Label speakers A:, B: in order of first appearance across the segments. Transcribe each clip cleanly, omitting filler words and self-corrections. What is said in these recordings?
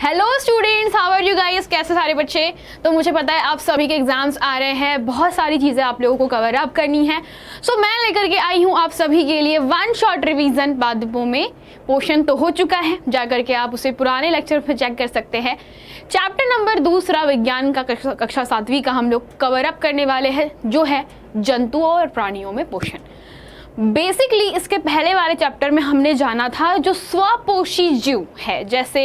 A: Hello students, how are you guys. कैसे सारे बच्चे। तो मुझे पता है आप सभी के एग्जाम्स आ रहे हैं, बहुत सारी चीज़ें आप लोगों को कवर अप करनी है। सो मैं लेकर के आई हूँ आप सभी के लिए वन शॉट रिवीजन। पादपों में पोर्शन तो हो चुका है, जाकर के आप उसे पुराने लेक्चर में चेक कर सकते हैं। चैप्टर नंबर 2 विज्ञान का कक्षा 7वीं का हम लोग कवर अप करने वाले हैं, जो है जंतुओं और प्राणियों में पोषण। बेसिकली इसके पहले वाले चैप्टर में हमने जाना था जो स्वपोषी जीव है, जैसे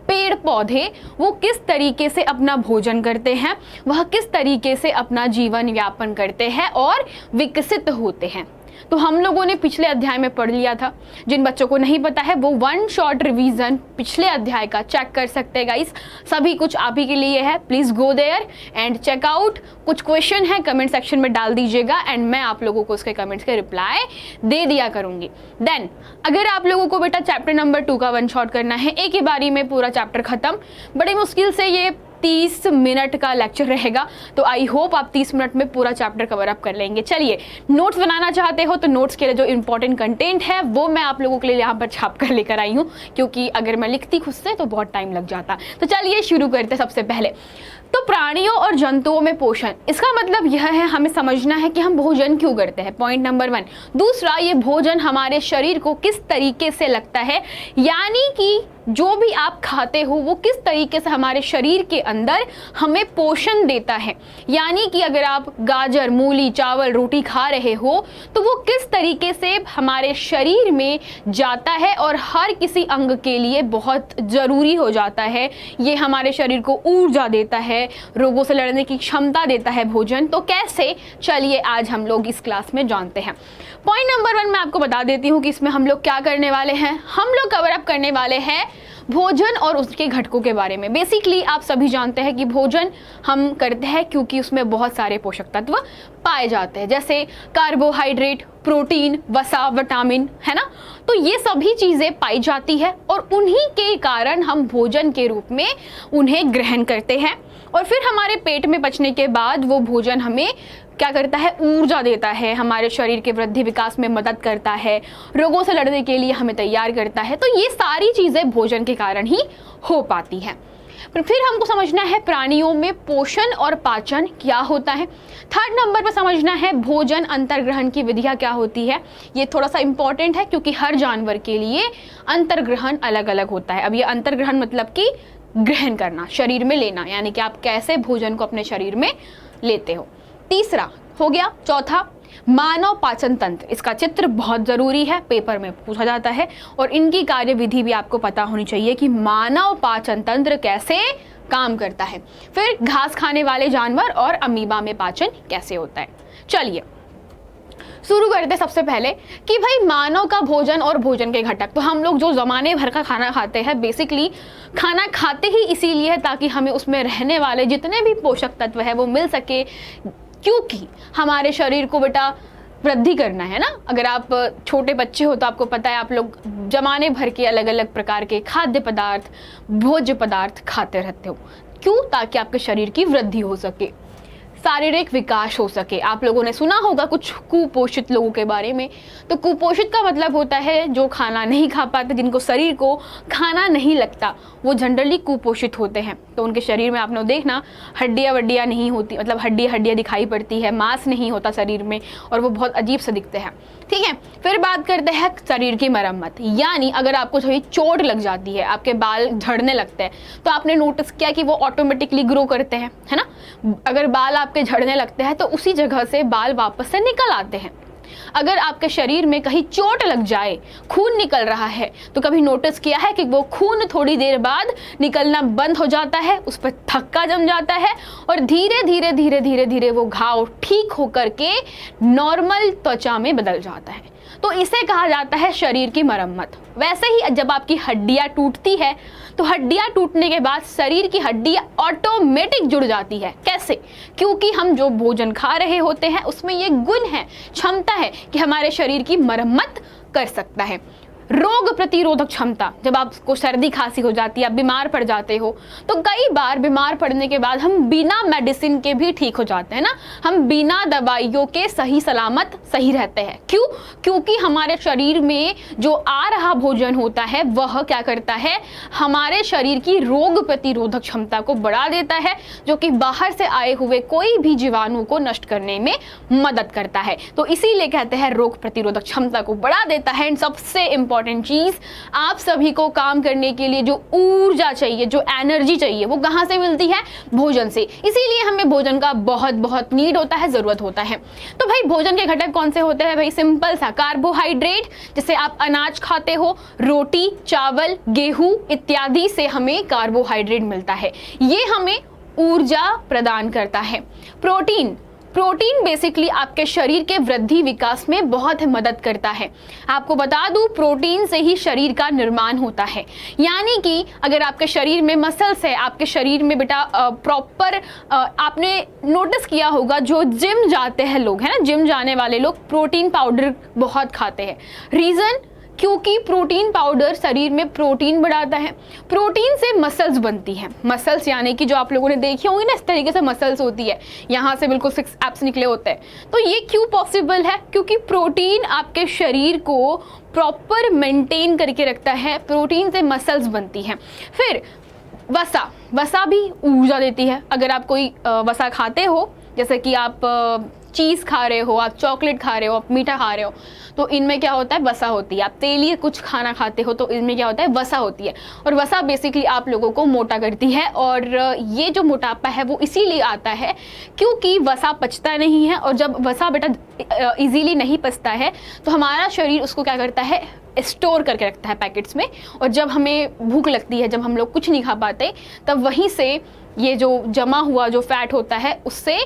A: पेड़ पौधे, वो किस तरीके से अपना भोजन करते हैं, वह किस तरीके से अपना जीवन यापन करते हैं और विकसित होते हैं। तो हम लोगों ने पिछले अध्याय में पढ़ लिया था। जिन बच्चों को नहीं पता है वो वन शॉट रिवीजन पिछले अध्याय का चेक कर सकते हैं गाइस। सभी कुछ आप ही के लिए है, please go there and check out. कुछ क्वेश्चन है कमेंट सेक्शन में डाल दीजिएगा एंड मैं आप लोगों को उसके कमेंट्स के रिप्लाई दे दिया करूंगी। देन अगर आप लोगों को बेटा चैप्टर नंबर 2 का वन शॉट करना है, एक ही बारी में पूरा चैप्टर खत्म, बड़ी मुश्किल से ये 30 मिनट का लेक्चर रहेगा, तो आई होप आप 30 मिनट में पूरा चैप्टर कवर अप कर लेंगे। चलिए, नोट्स बनाना चाहते हो तो नोट्स के लिए जो इंपॉर्टेंट कंटेंट है वो मैं आप लोगों के लिए यहाँ पर छाप कर लेकर आई हूँ, क्योंकि अगर मैं लिखती खुद से तो बहुत टाइम लग जाता। तो चलिए शुरू करते हैं। सबसे पहले तो प्राणियों और जंतुओं में पोषण, इसका मतलब यह है हमें समझना है कि हम भोजन क्यों करते हैं, पॉइंट नंबर 1। दूसरा, ये भोजन हमारे शरीर को किस तरीके से लगता है, यानी कि जो भी आप खाते हो वो किस तरीके से हमारे शरीर के अंदर हमें पोषण देता है। यानी कि अगर आप गाजर, मूली, चावल, रोटी खा रहे हो तो वो किस तरीके से हमारे शरीर में जाता है और हर किसी अंग के लिए बहुत ज़रूरी हो जाता है। ये हमारे शरीर को ऊर्जा देता है, रोगों से लड़ने की क्षमता देता है भोजन। तो कैसे, चलिए आज हम लोग इस क्लास में जानते हैं। पॉइंट नंबर 1 मैं आपको बता देती हूँ कि इसमें हम लोग क्या करने वाले हैं। हम लोग कवर अप करने वाले हैं भोजन और उसके घटकों के बारे में। बेसिकली आप सभी जानते हैं कि भोजन हम करते हैं क्योंकि उसमें बहुत सारे पोषक तत्व पाए जाते हैं, जैसे कार्बोहाइड्रेट, प्रोटीन, वसा, विटामिन, है ना। तो ये सभी चीज़ें पाई जाती है और उन्हीं के कारण हम भोजन के रूप में उन्हें ग्रहण करते हैं और फिर हमारे पेट में पचने के बाद वो भोजन हमें क्या करता है, ऊर्जा देता है, हमारे शरीर के वृद्धि विकास में मदद करता है, रोगों से लड़ने के लिए हमें तैयार करता है। तो ये सारी चीज़ें भोजन के कारण ही हो पाती हैं। फिर हमको समझना है प्राणियों में पोषण और पाचन क्या होता है। 3rd नंबर पर समझना है भोजन अंतर्ग्रहण की विधियाँ क्या होती है। ये थोड़ा सा इंपॉर्टेंट है क्योंकि हर जानवर के लिए अंतर्ग्रहण अलग अलग होता है। अब ये अंतर्ग्रहण मतलब कि ग्रहण करना, शरीर में लेना, यानी कि आप कैसे भोजन को अपने शरीर में लेते हो। तीसरा हो गया। चौथा, मानव पाचन तंत्र, इसका चित्र बहुत ज़रूरी है, पेपर में पूछा जाता है और इनकी कार्यविधि भी आपको पता होनी चाहिए कि मानव पाचन तंत्र कैसे काम करता है। फिर घास खाने वाले जानवर और अमीबा में पाचन कैसे होता है। चलिए शुरू करते सबसे पहले कि भाई मानव का भोजन और भोजन के घटक। तो हम लोग जो ज़माने भर का खाना खाते हैं, बेसिकली खाना खाते ही इसीलिए है ताकि हमें उसमें रहने वाले जितने भी पोषक तत्व है वो मिल सके, क्योंकि हमारे शरीर को बेटा वृद्धि करना है ना। अगर आप छोटे बच्चे हो तो आपको पता है आप लोग जमाने भर के अलग अलग प्रकार के खाद्य पदार्थ, भोज्य पदार्थ खाते रहते हो। क्यों? ताकि आपके शरीर की वृद्धि हो सके, शारीरिक विकास हो सके। आप लोगों ने सुना होगा कुछ कुपोषित लोगों के बारे में। तो कुपोषित का मतलब होता है जो खाना नहीं खा पाते, जिनको शरीर को खाना नहीं लगता, वो जनरली कुपोषित होते हैं। तो उनके शरीर में आपने देखना हड्डियाँ वड्डियाँ नहीं होती, मतलब हड्डियाँ दिखाई पड़ती है, मांस नहीं होता शरीर में और वो बहुत अजीब से दिखते हैं। ठीक है, फिर बात करते हैं शरीर की मरम्मत। यानी अगर आपको कभी चोट लग जाती है, आपके बाल झड़ने लगते हैं, तो आपने नोटिस किया कि वो ऑटोमेटिकली ग्रो करते हैं, है ना। अगर बाल आपके झड़ने लगते हैं तो उसी जगह से बाल वापस से निकल आते हैं। अगर आपके शरीर में कहीं चोट लग जाए, खून निकल रहा है, तो कभी नोटिस किया है कि वो खून थोड़ी देर बाद निकलना बंद हो जाता है, उस पर थक्का जम जाता है और धीरे धीरे धीरे धीरे धीरे वो घाव ठीक होकर के नॉर्मल त्वचा में बदल जाता है। तो इसे कहा जाता है शरीर की मरम्मत। वैसे ही जब आपकी हड्डियां टूटती है तो हड्डियां टूटने के बाद शरीर की हड्डियां ऑटोमेटिक जुड़ जाती है। कैसे? क्योंकि हम जो भोजन खा रहे होते हैं उसमें ये गुण है, क्षमता है कि हमारे शरीर की मरम्मत कर सकता है। रोग प्रतिरोधक क्षमता, जब आपको सर्दी खांसी हो जाती है, आप बीमार पड़ जाते हो, तो कई बार बीमार पड़ने के बाद हम बिना मेडिसिन के भी ठीक हो जाते हैं ना, हम बिना दवाइयों के सही सलामत सही रहते हैं। क्यों? क्योंकि हमारे शरीर में जो आ रहा भोजन होता है वह क्या करता है, हमारे शरीर की रोग प्रतिरोधक क्षमता को बढ़ा देता है, जो कि बाहर से आए हुए कोई भी जीवाणु को नष्ट करने में मदद करता है। तो इसीलिए कहते हैं रोग प्रतिरोधक क्षमता को बढ़ा देता है। एंड सबसे इंपॉर्टेंट चीज, आप सभी को काम करने के लिए जो ऊर्जा चाहिए, जो एनर्जी चाहिए, वो कहां से मिलती है? भोजन से। इसीलिए हमें भोजन का बहुत बहुत नीड होता है, जरूरत होता है। तो भाई भोजन के घटक कौन से होते हैं? भाई सिंपल सा, कार्बोहाइड्रेट, जैसे आप अनाज खाते हो, रोटी, चावल, गेहूं इत्यादि से हमें कार्बोहाइड्रेट मिलता है, ये हमें ऊर्जा प्रदान करता है। प्रोटीन, प्रोटीन बेसिकली आपके शरीर के वृद्धि विकास में बहुत मदद करता है। आपको बता दूं, प्रोटीन से ही शरीर का निर्माण होता है। यानी कि अगर आपके शरीर में मसल्स है, आपके शरीर में बेटा प्रॉपर, आपने नोटिस किया होगा जो जिम जाते हैं लोग, है ना, जिम जाने वाले लोग प्रोटीन पाउडर बहुत खाते हैं। रीजन, क्योंकि प्रोटीन पाउडर शरीर में प्रोटीन बढ़ाता है। प्रोटीन से मसल्स बनती है। मसल्स यानी कि जो आप लोगों ने देखी होंगी ना, इस तरीके से मसल्स होती है, यहाँ से बिल्कुल 6 एब्स निकले होते हैं। तो ये क्यों पॉसिबल है? क्योंकि प्रोटीन आपके शरीर को प्रॉपर मेंटेन करके रखता है, प्रोटीन से मसल्स बनती हैं। फिर वसा, वसा भी ऊर्जा देती है। अगर आप कोई वसा खाते हो, जैसे कि आप चीज़ खा रहे हो, आप चॉकलेट खा रहे हो, आप मीठा खा रहे हो, तो इनमें क्या होता है? वसा होती है। आप तेलीय कुछ खाना खाते हो तो इनमें क्या होता है? वसा होती है। और वसा बेसिकली आप लोगों को मोटा करती है। और ये जो मोटापा है वो इसीलिए आता है क्योंकि वसा पचता नहीं है। और जब वसा बेटा इजीली नहीं पचता है तो हमारा शरीर उसको क्या करता है? स्टोर करके रखता है पैकेट्स में। और जब हमें भूख लगती है, जब हम लोग कुछ नहीं खा पाते, तब वहीं से ये जो जमा हुआ जो फैट होता है उससे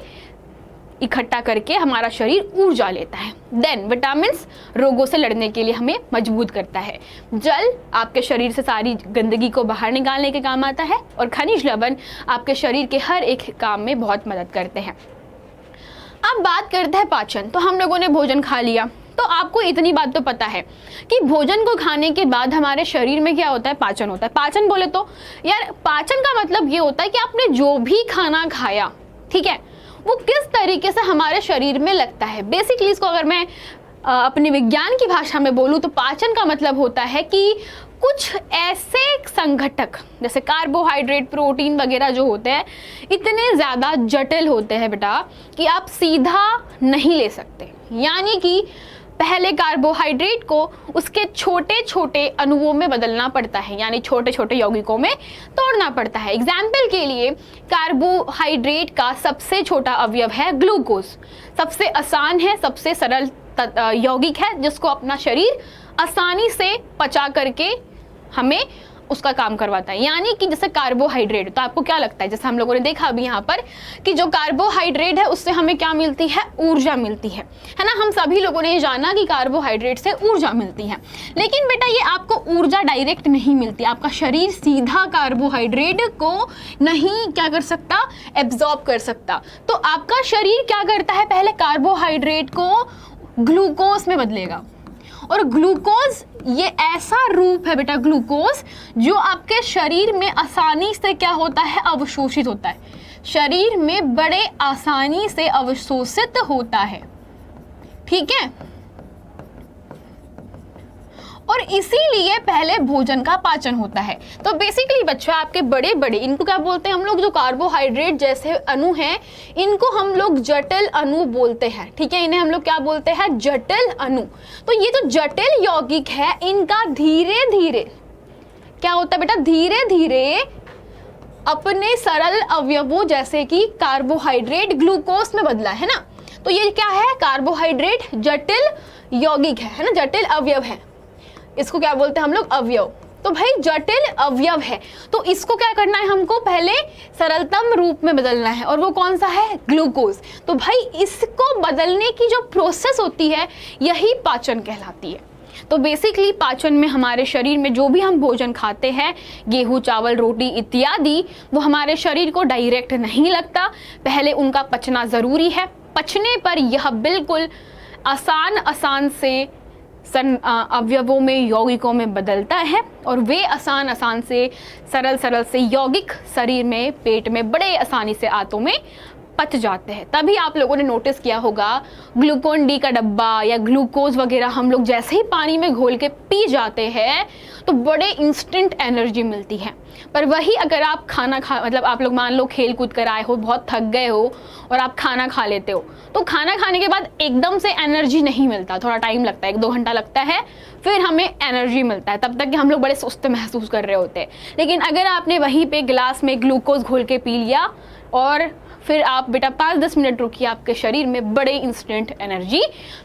A: इकट्ठा करके हमारा शरीर ऊर्जा लेता है। देन विटामिन्स रोगों से लड़ने के लिए हमें मजबूत करता है। जल आपके शरीर से सारी गंदगी को बाहर निकालने के काम आता है। और खनिज लवण आपके शरीर के हर एक काम में बहुत मदद करते हैं। अब बात करते हैं पाचन। तो हम लोगों ने भोजन खा लिया, तो आपको इतनी बात तो पता है कि भोजन को खाने के बाद हमारे शरीर में क्या होता है? पाचन होता है। पाचन बोले तो यार, पाचन का मतलब ये होता है कि आपने जो भी खाना खाया, ठीक है, वो किस तरीके से हमारे शरीर में लगता है। बेसिकली इसको अगर मैं अपनी विज्ञान की भाषा में बोलूँ तो पाचन का मतलब होता है कि कुछ ऐसे संघटक जैसे कार्बोहाइड्रेट, प्रोटीन वगैरह जो होते हैं, इतने ज़्यादा जटिल होते हैं बेटा कि आप सीधा नहीं ले सकते। यानी कि पहले कार्बोहाइड्रेट को उसके छोटे छोटे अणुओं में बदलना पड़ता है, यानी छोटे छोटे यौगिकों में तोड़ना पड़ता है। एग्जाम्पल के लिए, कार्बोहाइड्रेट का सबसे छोटा अवयव है ग्लूकोज। सबसे आसान है, सबसे सरल यौगिक है, जिसको अपना शरीर आसानी से पचा करके हमें उसका काम करवाता है। यानी कि जैसे कार्बोहाइड्रेट, तो आपको क्या लगता है, जैसे हम लोगों ने देखा अभी यहाँ पर कि जो कार्बोहाइड्रेट है उससे हमें क्या मिलती है? ऊर्जा मिलती है ना। हम सभी लोगों ने ये जाना कि कार्बोहाइड्रेट से ऊर्जा मिलती है, लेकिन बेटा ये आपको ऊर्जा डायरेक्ट नहीं मिलती। आपका शरीर सीधा कार्बोहाइड्रेट को नहीं क्या कर सकता? एब्जॉर्ब कर सकता। तो आपका शरीर क्या करता है? पहले कार्बोहाइड्रेट को ग्लूकोज में बदलेगा। और ग्लूकोज ये ऐसा रूप है बेटा, ग्लूकोज जो आपके शरीर में आसानी से क्या होता है? अवशोषित होता है। शरीर में बड़े आसानी से अवशोषित होता है, ठीक है। और इसीलिए पहले भोजन का पाचन होता है। तो बेसिकली बच्चा आपके बड़े बड़े, इनको क्या बोलते हैं हम लोग? जो कार्बोहाइड्रेट जैसे अणु हैं, इनको हम लोग जटिल अणु बोलते हैं, ठीक है। इन्हें हम लोग क्या बोलते हैं? जटिल अणु। तो ये जो जटिल यौगिक है, इनका धीरे धीरे क्या होता है बेटा? धीरे धीरे अपने सरल अवयवों जैसे कि कार्बोहाइड्रेट ग्लूकोज में बदला है ना। तो ये क्या है? कार्बोहाइड्रेट जटिल यौगिक है ना, जटिल अवयव है। इसको क्या बोलते हैं हम लोग? अवयव। तो भाई जटिल अवयव है, तो इसको क्या करना है? हमको पहले सरलतम रूप में बदलना है, और वो कौन सा है? ग्लूकोज। तो भाई इसको बदलने की जो प्रोसेस होती है, यही पाचन कहलाती है। तो बेसिकली पाचन में हमारे शरीर में जो भी हम भोजन खाते हैं, गेहूं, चावल, रोटी इत्यादि, वो हमारे शरीर को डायरेक्ट नहीं लगता, पहले उनका पचना ज़रूरी है। पचने पर यह बिल्कुल आसान से अवयवों में, यौगिकों में बदलता है और वे आसान से सरल से यौगिक शरीर में, पेट में बड़े आसानी से आंतों में पच जाते हैं। तभी आप लोगों ने नोटिस किया होगा ग्लूकोन डी का डब्बा या ग्लूकोज वगैरह हम लोग जैसे ही पानी में घोल के पी जाते हैं तो बड़े इंस्टेंट एनर्जी मिलती है। पर वही अगर आप मतलब आप लोग मान लो खेल कूद कर आए हो, बहुत थक गए हो और आप खाना खा लेते हो, तो खाना खाने के बाद एकदम से एनर्जी नहीं मिलता, थोड़ा टाइम लगता है, 1-2 घंटा लगता है, फिर हमें एनर्जी मिलता है। तब तक कि हम लोग बड़े सुस्त महसूस कर रहे होते हैं। लेकिन अगर आपने वहीं पे गिलास में ग्लूकोज घोल के पी लिया और फिर आप बेटा 5-10 मिनट रुकिए, आपके शरीर में बड़े इंस्टेंट एनर्जी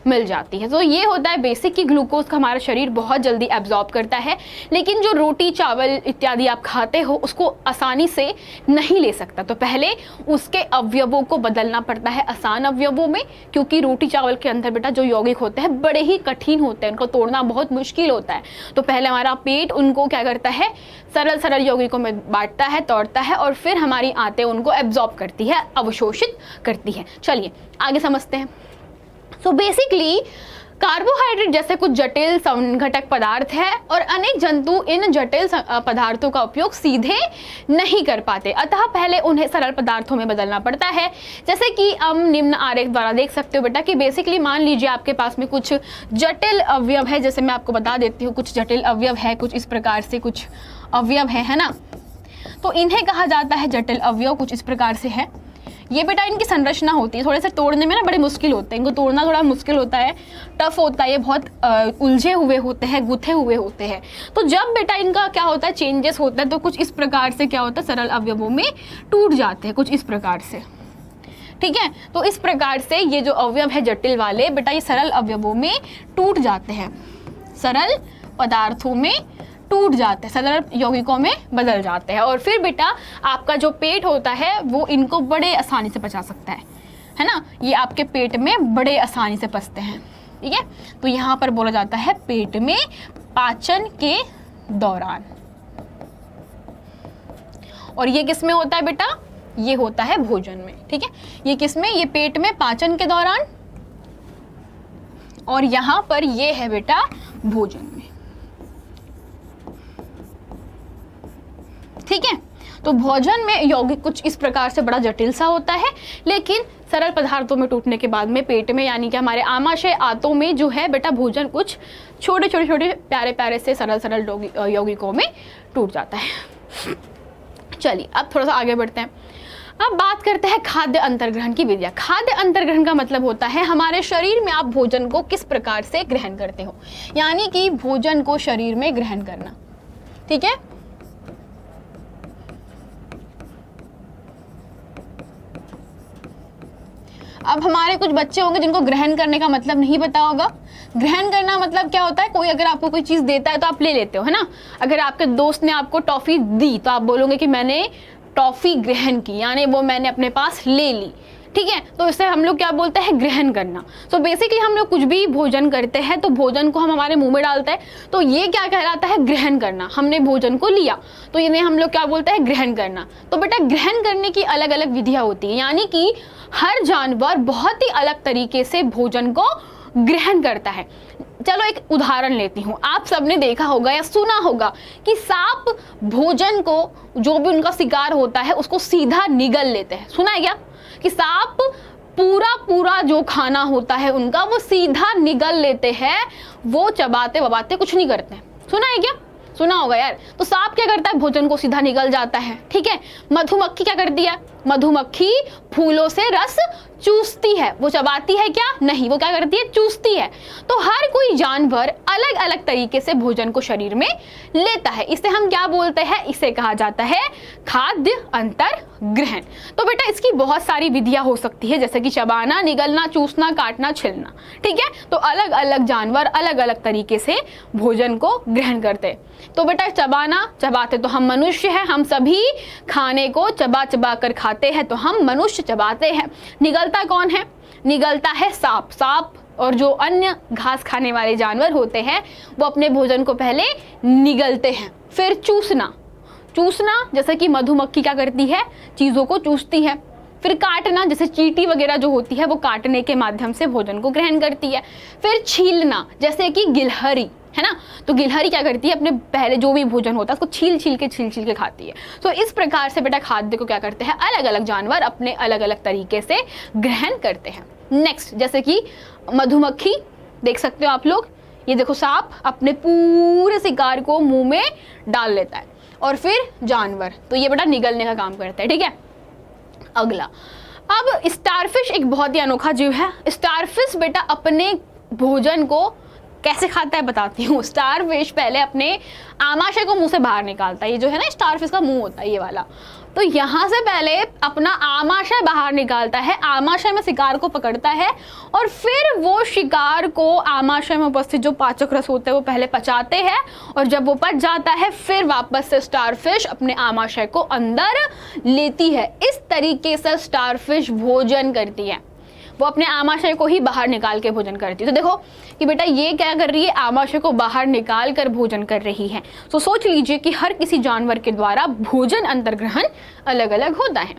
A: मिल जाती है। तो ये होता है बेसिक कि ग्लूकोज का हमारा शरीर बहुत जल्दी एब्जॉर्ब करता है, लेकिन जो रोटी चावल इत्यादि आप खाते हो उसको आसानी से नहीं ले सकता। तो पहले उसके अवयवों को बदलना पड़ता है आसान अवयवों में, क्योंकि रोटी चावल के अंदर बेटा जो यौगिक होते हैं बड़े ही कठिन होते हैं, उनको तोड़ना बहुत मुश्किल होता है। तो पहले हमारा पेट उनको क्या करता है, सरल यौगिकों में बांटता है, तोड़ता है और फिर हमारी आंतें उनको एब्जॉर्ब करती है, अवशोषित करती है। चलिए आगे समझते हैं। सो बेसिकली कार्बोहाइड्रेट जैसे कुछ जटिल संघटक पदार्थ है और अनेक जंतु इन जटिल पदार्थों का उपयोग सीधे नहीं कर पाते, अतः पहले उन्हें सरल पदार्थों में बदलना पड़ता है। जैसे कि हम निम्न आरेख द्वारा देख सकते हो बेटा कि बेसिकली मान लीजिए आपके पास में कुछ जटिल अवयव है, जैसे मैं आपको बता देती हूँ, कुछ जटिल अवयव है, कुछ इस प्रकार से कुछ अवयव है ना, तो इन्हें कहा जाता है जटिल अवयव। कुछ इस प्रकार से है ये बेटा, इनकी संरचना होती है, थोड़े से तोड़ने में ना बड़े मुश्किल होते हैं, इनको तोड़ना थोड़ा मुश्किल होता है, टफ होता है, ये बहुत उलझे हुए होते हैं, गुथे हुए होते हैं। तो जब बेटा इनका क्या होता है, चेंजेस होता है, तो कुछ इस प्रकार से क्या होता है, सरल अवयवों में टूट जाते हैं, कुछ इस प्रकार से। ठीक है, तो इस प्रकार से ये जो अवयव है जटिल वाले बेटा, ये सरल अवयवों में टूट जाते हैं, सरल पदार्थों में टूट जाते हैं, सरल यौगिकों में बदल जाते हैं और फिर बेटा आपका जो पेट होता है वो इनको बड़े आसानी से पचा सकता है ना, ये आपके पेट में बड़े आसानी से पचते हैं। ठीक है, तो यहाँ पर बोला जाता है पेट में पाचन के दौरान। और ये किस में होता है बेटा, ये होता है भोजन में। ठीक है, ये किस में, ये पेट में पाचन के दौरान, और यहाँ पर ये है बेटा भोजन में। ठीक है, तो भोजन में यौगिक कुछ इस प्रकार से बड़ा जटिल सा होता है, लेकिन सरल पदार्थों में टूटने के बाद में पेट में यानी कि हमारे आमाशय आंतों में जो है बेटा भोजन कुछ छोटे प्यारे से सरल यौगिकों में टूट जाता है। चलिए अब थोड़ा सा आगे बढ़ते हैं। अब बात करते हैं खाद्य अंतर्ग्रहण की विधियां। खाद्य अंतर्ग्रहण का मतलब होता है हमारे शरीर में आप भोजन को किस प्रकार से ग्रहण करते हो, यानी कि भोजन को शरीर में ग्रहण करना। ठीक है, अब हमारे कुछ बच्चे होंगे जिनको ग्रहण करने का मतलब नहीं पता होगा। ग्रहण करना मतलब क्या होता है, कोई अगर आपको कोई चीज़ देता है तो आप ले लेते हो, है ना। अगर आपके दोस्त ने आपको टॉफ़ी दी तो आप बोलोगे कि मैंने टॉफ़ी ग्रहण की, यानी वो मैंने अपने पास ले ली। ठीक है, तो इसे हम लोग क्या बोलते हैं, ग्रहण करना। सो बेसिकली हम लोग कुछ भी भोजन करते हैं तो भोजन को हम हमारे मुंह में डालते हैं, तो ये क्या कहलाता है, ग्रहण करना। हमने भोजन को लिया तो इन्हें हम लोग क्या बोलते हैं, ग्रहण करना। तो बेटा ग्रहण करने की अलग अलग विधियां होती है, यानी कि हर जानवर बहुत ही अलग तरीके से भोजन को ग्रहण करता है। चलो एक उदाहरण लेती हूँ। आप सबने देखा होगा या सुना होगा कि सांप भोजन को, जो भी उनका शिकार होता है, उसको सीधा निगल लेते हैं। सुना है क्या कि सांप पूरा जो खाना होता है उनका वो सीधा निगल लेते हैं, वो चबाते वबाते कुछ नहीं करते हैं। सुना है क्या, सुना होगा यार। तो सांप क्या करता है, भोजन को सीधा निगल जाता है। ठीक है, मधुमक्खी क्या करती है, मधुमक्खी फूलों से रस चूसती है, वो चबाती है क्या, नहीं, वो क्या करती है, चूसती है। तो हर कोई जानवर अलग अलग तरीके से भोजन को शरीर में लेता है। इसे हम क्या बोलते हैं, इसे कहा जाता है खाद्य अंतर्ग्रहण। तो बेटा इसकी बहुत सारी विधियां हो सकती है, जैसे कि चबाना, निगलना, चूसना, काटना, छिलना। ठीक है, तो अलग अलग जानवर अलग अलग तरीके से भोजन को ग्रहण करते। तो बेटा चबाना, चबाते तो हम मनुष्य हैं, हम सभी खाने को चबा कर खाते हैं, तो हम मनुष्य चबाते हैं। निगलता कौन है, निगलता है सांप। सांप और जो अन्य घास खाने वाले जानवर होते हैं वो अपने भोजन को पहले निगलते हैं। फिर चूसना, चूसना जैसे कि मधुमक्खी क्या करती है, चीज़ों को चूसती है। फिर काटना, जैसे चींटी वगैरह जो होती है वो काटने के माध्यम से भोजन को ग्रहण करती है। फिर छीलना, जैसे कि गिलहरी है ना, तो गिलहरी क्या करती है, अपने पहले जो भी भोजन होता है उसको छील छील के खाती है। तो इस प्रकार से बेटा खाद्य को क्या करते हैं, अलग अलग जानवर अपने अलग अलग तरीके से ग्रहण करते हैं। नेक्स्ट, जैसे कि मधुमक्खी देख सकते हो आप लोग, ये देखो सांप अपने पूरे शिकार को मुंह में डाल लेता है। और फिर जानवर, तो ये बेटा निगलने का काम करता है। ठीक है, अगला, अब स्टारफिश एक बहुत ही अनोखा जीव है। स्टारफिश बेटा अपने भोजन को कैसे खाता है बताती हूँ। स्टारफिश पहले अपने आमाशय को मुंह से बाहर निकालता है। ये जो है ना स्टारफिश का मुंह होता है ये वाला, तो यहाँ से पहले अपना आमाशय बाहर निकालता है, आमाशय में शिकार को पकड़ता है और फिर वो शिकार को आमाशय में उपस्थित जो पाचक रस होते हैं वो पहले पचाते हैं, और जब वो पच जाता है फिर वापस से स्टारफिश अपने आमाशय को अंदर लेती है। इस तरीके से स्टारफिश भोजन करती है, वो अपने आमाशय को ही बाहर निकाल के भोजन करती है। तो देखो कि बेटा ये क्या कर रही है, आमाशय को बाहर निकाल कर भोजन कर रही है। तो सोच लीजिए कि हर किसी जानवर के द्वारा भोजन अंतर्ग्रहण अलग अलग होता है।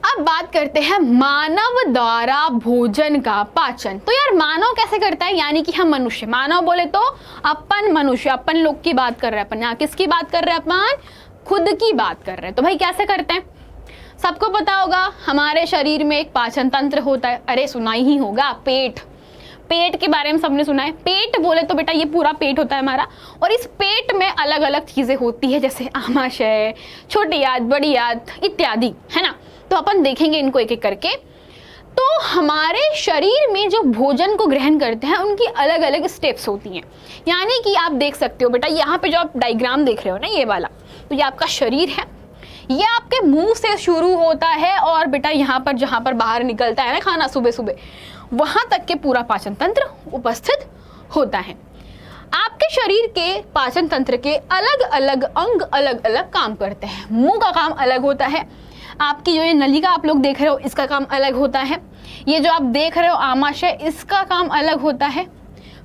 A: अब बात करते हैं मानव द्वारा भोजन का पाचन। तो यार मानव कैसे करता है, यानी कि हम मनुष्य, मानव बोले तो अपन मनुष्य, अपन लोग की बात कर रहे हैं अपन। यहाँ किसकी बात कर रहे हैं अपन, खुद की बात कर रहे हैं। तो भाई कैसे करते हैं, सबको पता होगा हमारे शरीर में एक पाचन तंत्र होता है। अरे सुना ही होगा, पेट के बारे में सबने सुना है। पेट बोले तो बेटा ये पूरा पेट होता है हमारा, और इस पेट में अलग अलग चीजें होती है, जैसे आमाशय, छोटी आंत, बड़ी आंत इत्यादि, है ना। तो अपन देखेंगे इनको एक एक करके। तो हमारे शरीर में जो भोजन को ग्रहण करते हैं उनकी अलग अलग स्टेप्स होती हैं। यानी कि आप देख सकते हो बेटा, यहाँ पे जो आप डायग्राम देख रहे हो ना ये वाला, तो ये आपका शरीर है, ये आपके मुंह से शुरू होता है और बेटा यहाँ पर जहाँ पर बाहर निकलता है ना खाना सुबह सुबह, वहां तक के पूरा पाचन तंत्र उपस्थित होता है। आपके शरीर के पाचन तंत्र के अलग अलग अंग अलग अलग काम करते हैं। मुंह का काम अलग होता है, आपकी जो ये नलिका आप लोग देख रहे हो इसका काम अलग होता है, ये जो आप देख रहे हो आमाशय इसका काम अलग होता है।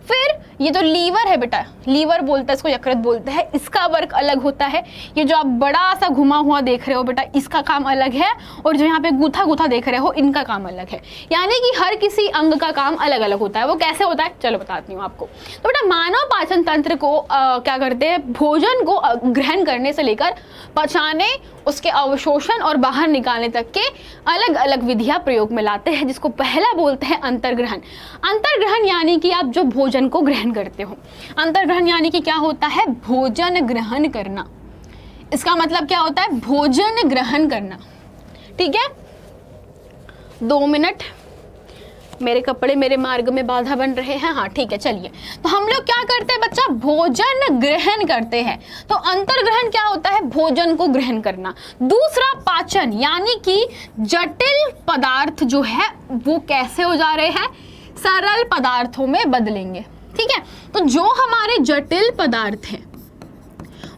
A: फिर ये जो लीवर है बेटा, लीवर बोलता है इसको, यकृत बोलते हैं, इसका वर्क अलग होता है। ये जो आप बड़ा सा घुमा हुआ देख रहे हो बेटा इसका काम अलग है, और जो यहाँ पे गुथा गुथा देख रहे हो इनका काम अलग है। यानी कि हर किसी अंग का काम अलग अलग होता है। वो कैसे होता है चलो बताती हूँ आपको। तो बेटा मानव पाचन तंत्र को क्या करते हैं, भोजन को ग्रहण करने से लेकर पचाने, उसके अवशोषण और बाहर निकालने तक के अलग अलग विधियां प्रयोग में लाते हैं, जिसको पहला बोलते हैं अंतर्ग्रहण। अंतर्ग्रहण यानी कि आप जो भोजन को ग्रहण करते हो। अंतर्ग्रहण यानी कि क्या होता है, भोजन ग्रहण करना। इसका मतलब क्या होता है, भोजन ग्रहण करना। ठीक है, 2 मिनट, मेरे कपड़े मेरे मार्ग में बाधा बन रहे हैं। हाँ ठीक है, चलिए। तो हम लोग क्या करते हैं बच्चा, भोजन ग्रहण करते हैं। तो अंतर्ग्रहण क्या होता है, भोजन को ग्रहण करना। दूसरा पाचन, यानी कि जटिल पदार्थ जो है वो कैसे हो जा रहे हैं, सरल पदार्थों में बदलेंगे। ठीक है, तो जो हमारे जटिल पदार्थ हैं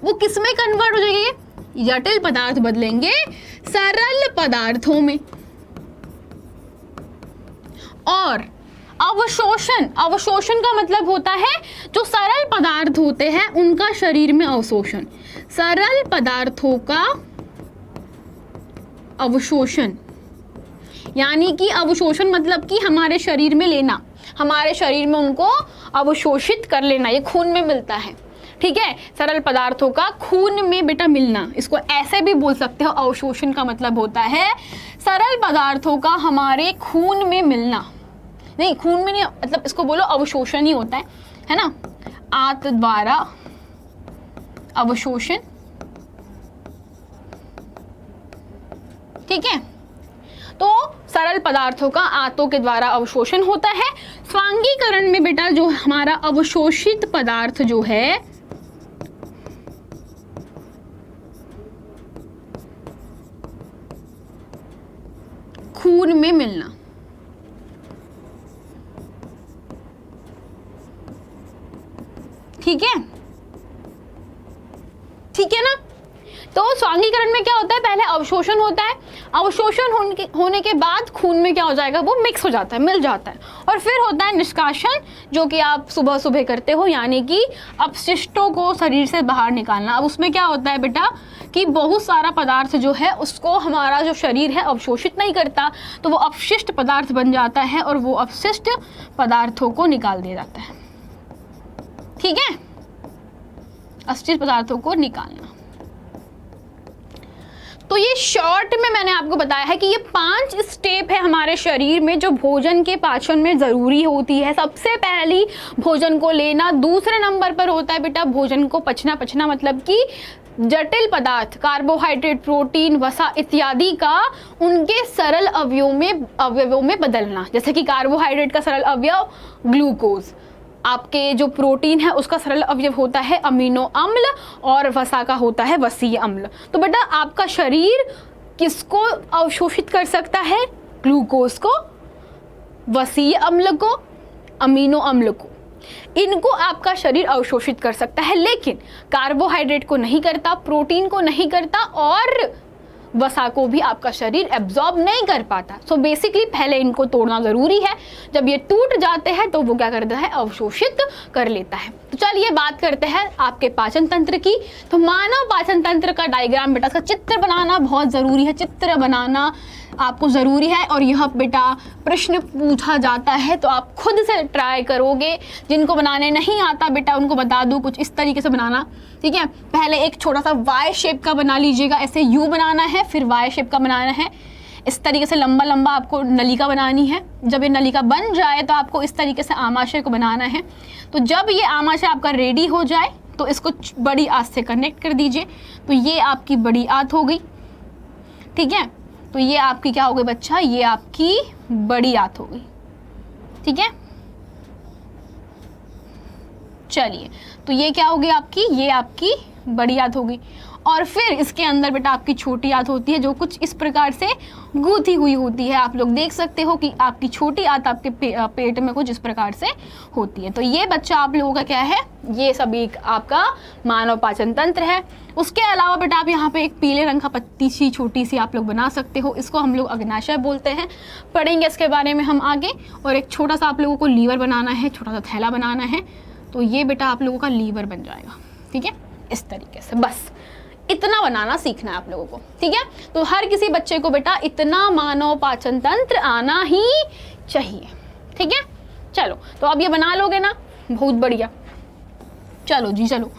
A: वो किस में कन्वर्ट हो जाएंगे, जटिल पदार्थ बदलेंगे सरल पदार्थों में। और अवशोषण, अवशोषण का मतलब होता है जो सरल पदार्थ होते हैं उनका शरीर में अवशोषण। सरल पदार्थों का अवशोषण, यानी कि अवशोषण मतलब कि हमारे शरीर में लेना, हमारे शरीर में उनको अवशोषित कर लेना। ये खून में मिलता है। ठीक है, सरल पदार्थों का खून में बेटा मिलना, इसको ऐसे भी बोल सकते हो। अवशोषण का मतलब होता है सरल पदार्थों का हमारे खून में मिलना। नहीं, खून में नहीं, मतलब इसको बोलो अवशोषण ही होता है ना। आंत द्वारा अवशोषण। ठीक है, तो सरल पदार्थों का आंतों के द्वारा अवशोषण होता है। स्वांगीकरण में बेटा जो हमारा अवशोषित पदार्थ जो है खून में मिलना। ठीक है, ठीक है ना। तो स्वांगीकरण में क्या होता है, पहले अवशोषण होता है, अवशोषण होने के बाद खून में क्या हो जाएगा, वो मिक्स हो जाता है, मिल जाता है। और फिर होता है निष्कासन, जो कि आप सुबह सुबह करते हो, यानी कि अपशिष्टों को शरीर से बाहर निकालना। अब उसमें क्या होता है बेटा कि बहुत सारा पदार्थ जो है उसको हमारा जो शरीर है अवशोषित नहीं करता, तो वो अपशिष्ट पदार्थ बन जाता है और वो अपशिष्ट पदार्थों को निकाल दिया जाता है। ठीक है, अपशिष्ट पदार्थों को निकालना। तो ये शॉर्ट में मैंने आपको बताया है कि ये 5 स्टेप है हमारे शरीर में जो भोजन के पाचन में ज़रूरी होती है। सबसे पहली भोजन को लेना, दूसरे नंबर पर होता है बेटा भोजन को पचना। पचना मतलब कि जटिल पदार्थ, कार्बोहाइड्रेट, प्रोटीन, वसा इत्यादि का उनके सरल अवयवों में बदलना। जैसे कि कार्बोहाइड्रेट का सरल अवयव ग्लूकोज, आपके जो प्रोटीन है उसका सरल अवयव होता है अमीनो अम्ल, और वसा का होता है वसीय अम्ल। तो बेटा आपका शरीर किसको अवशोषित कर सकता है? ग्लूकोज को, वसीय अम्ल को, अमीनो अम्ल को, इनको आपका शरीर अवशोषित कर सकता है, लेकिन कार्बोहाइड्रेट को नहीं करता, प्रोटीन को नहीं करता और वसा को भी आपका शरीर एब्जॉर्ब नहीं कर पाता। सो बेसिकली पहले इनको तोड़ना ज़रूरी है। जब ये टूट जाते हैं तो वो क्या करता है? अवशोषित कर लेता है। तो चलिए बात करते हैं आपके पाचन तंत्र की। तो मानव पाचन तंत्र का डायग्राम बेटा, इसका चित्र बनाना बहुत ज़रूरी है। चित्र बनाना आपको ज़रूरी है और यह बेटा प्रश्न पूछा जाता है तो आप खुद से ट्राई करोगे। जिनको बनाने नहीं आता बेटा उनको बता दूँ कुछ इस तरीके से बनाना। ठीक है, पहले एक छोटा सा वाई शेप का बना लीजिएगा, ऐसे यू बनाना है, फिर वाई शेप का बनाना है। इस तरीके से लंबा लंबा आपको नलिका बनानी है। जब ये नलिका बन जाए तो आपको इस तरीके से आमाशय को बनाना है। तो जब ये आमाशय आपका रेडी हो जाए तो इसको बड़ी आंत से कनेक्ट कर दीजिए। तो ये आपकी बड़ी आंत हो गई। ठीक है, तो ये आपकी क्या हो गई बच्चा? ये आपकी बड़ी आंत हो गई। ठीक है, चलिए तो ये क्या हो गई आपकी? ये आपकी बड़ी आंत हो गई। और फिर इसके अंदर बेटा आपकी छोटी आंत होती है जो कुछ इस प्रकार से गूंथी हुई होती है। आप लोग देख सकते हो कि आपकी छोटी आंत आपके पेट में कुछ इस प्रकार से होती है। तो ये बच्चा आप लोगों का क्या है? ये सभी आपका मानव पाचन तंत्र है। उसके अलावा बेटा आप यहाँ पे एक पीले रंग का पत्ती सी छोटी सी आप लोग बना सकते हो। इसको हम लोग अग्नाशय बोलते हैं, पढ़ेंगे इसके बारे में हम आगे। और एक छोटा सा आप लोगों को लीवर बनाना है, छोटा सा थैला बनाना है। तो ये बेटा आप लोगों का लीवर बन जाएगा। ठीक है, इस तरीके से बस इतना बनाना सीखना है आप लोगों को। ठीक है, तो हर किसी बच्चे को बेटा इतना मानव पाचन तंत्र आना ही चाहिए। ठीक है, चलो तो अब ये बना लोगे ना, बहुत बढ़िया। चलो जी चलो,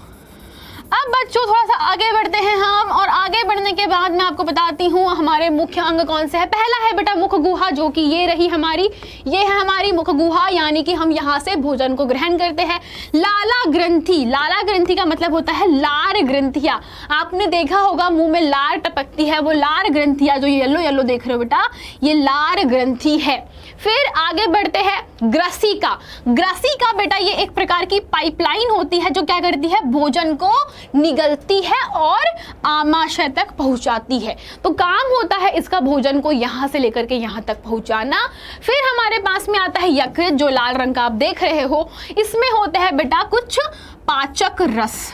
A: अब बच्चों थोड़ा सा आगे बढ़ते हैं हम, और आगे बढ़ने के बाद मैं आपको बताती हूँ हमारे मुख्य अंग कौन से है। पहला है बेटा मुख गुहा, जो कि ये रही हमारी, ये है हमारी मुख गुहा, यानी कि हम यहाँ से भोजन को ग्रहण करते हैं। लाला ग्रंथि, लाला ग्रंथि का मतलब होता है लार ग्रंथियाँ। आपने देखा होगा मुंह में लार टपकती है, वो लार ग्रंथियाँ जो येलो येलो देख रहे हो बेटा, ये लार ग्रंथि है। फिर आगे बढ़ते हैं ग्रसिका। ग्रसिका बेटा ये एक प्रकार की पाइपलाइन होती है जो क्या करती है? भोजन को निगलती है और आमाशय तक पहुंचाती है। तो काम होता है इसका भोजन को यहां से लेकर के यहां तक पहुंचाना। फिर हमारे पास में आता है यकृत, जो लाल रंग का आप देख रहे हो। इसमें होते हैं बेटा कुछ पाचक रस।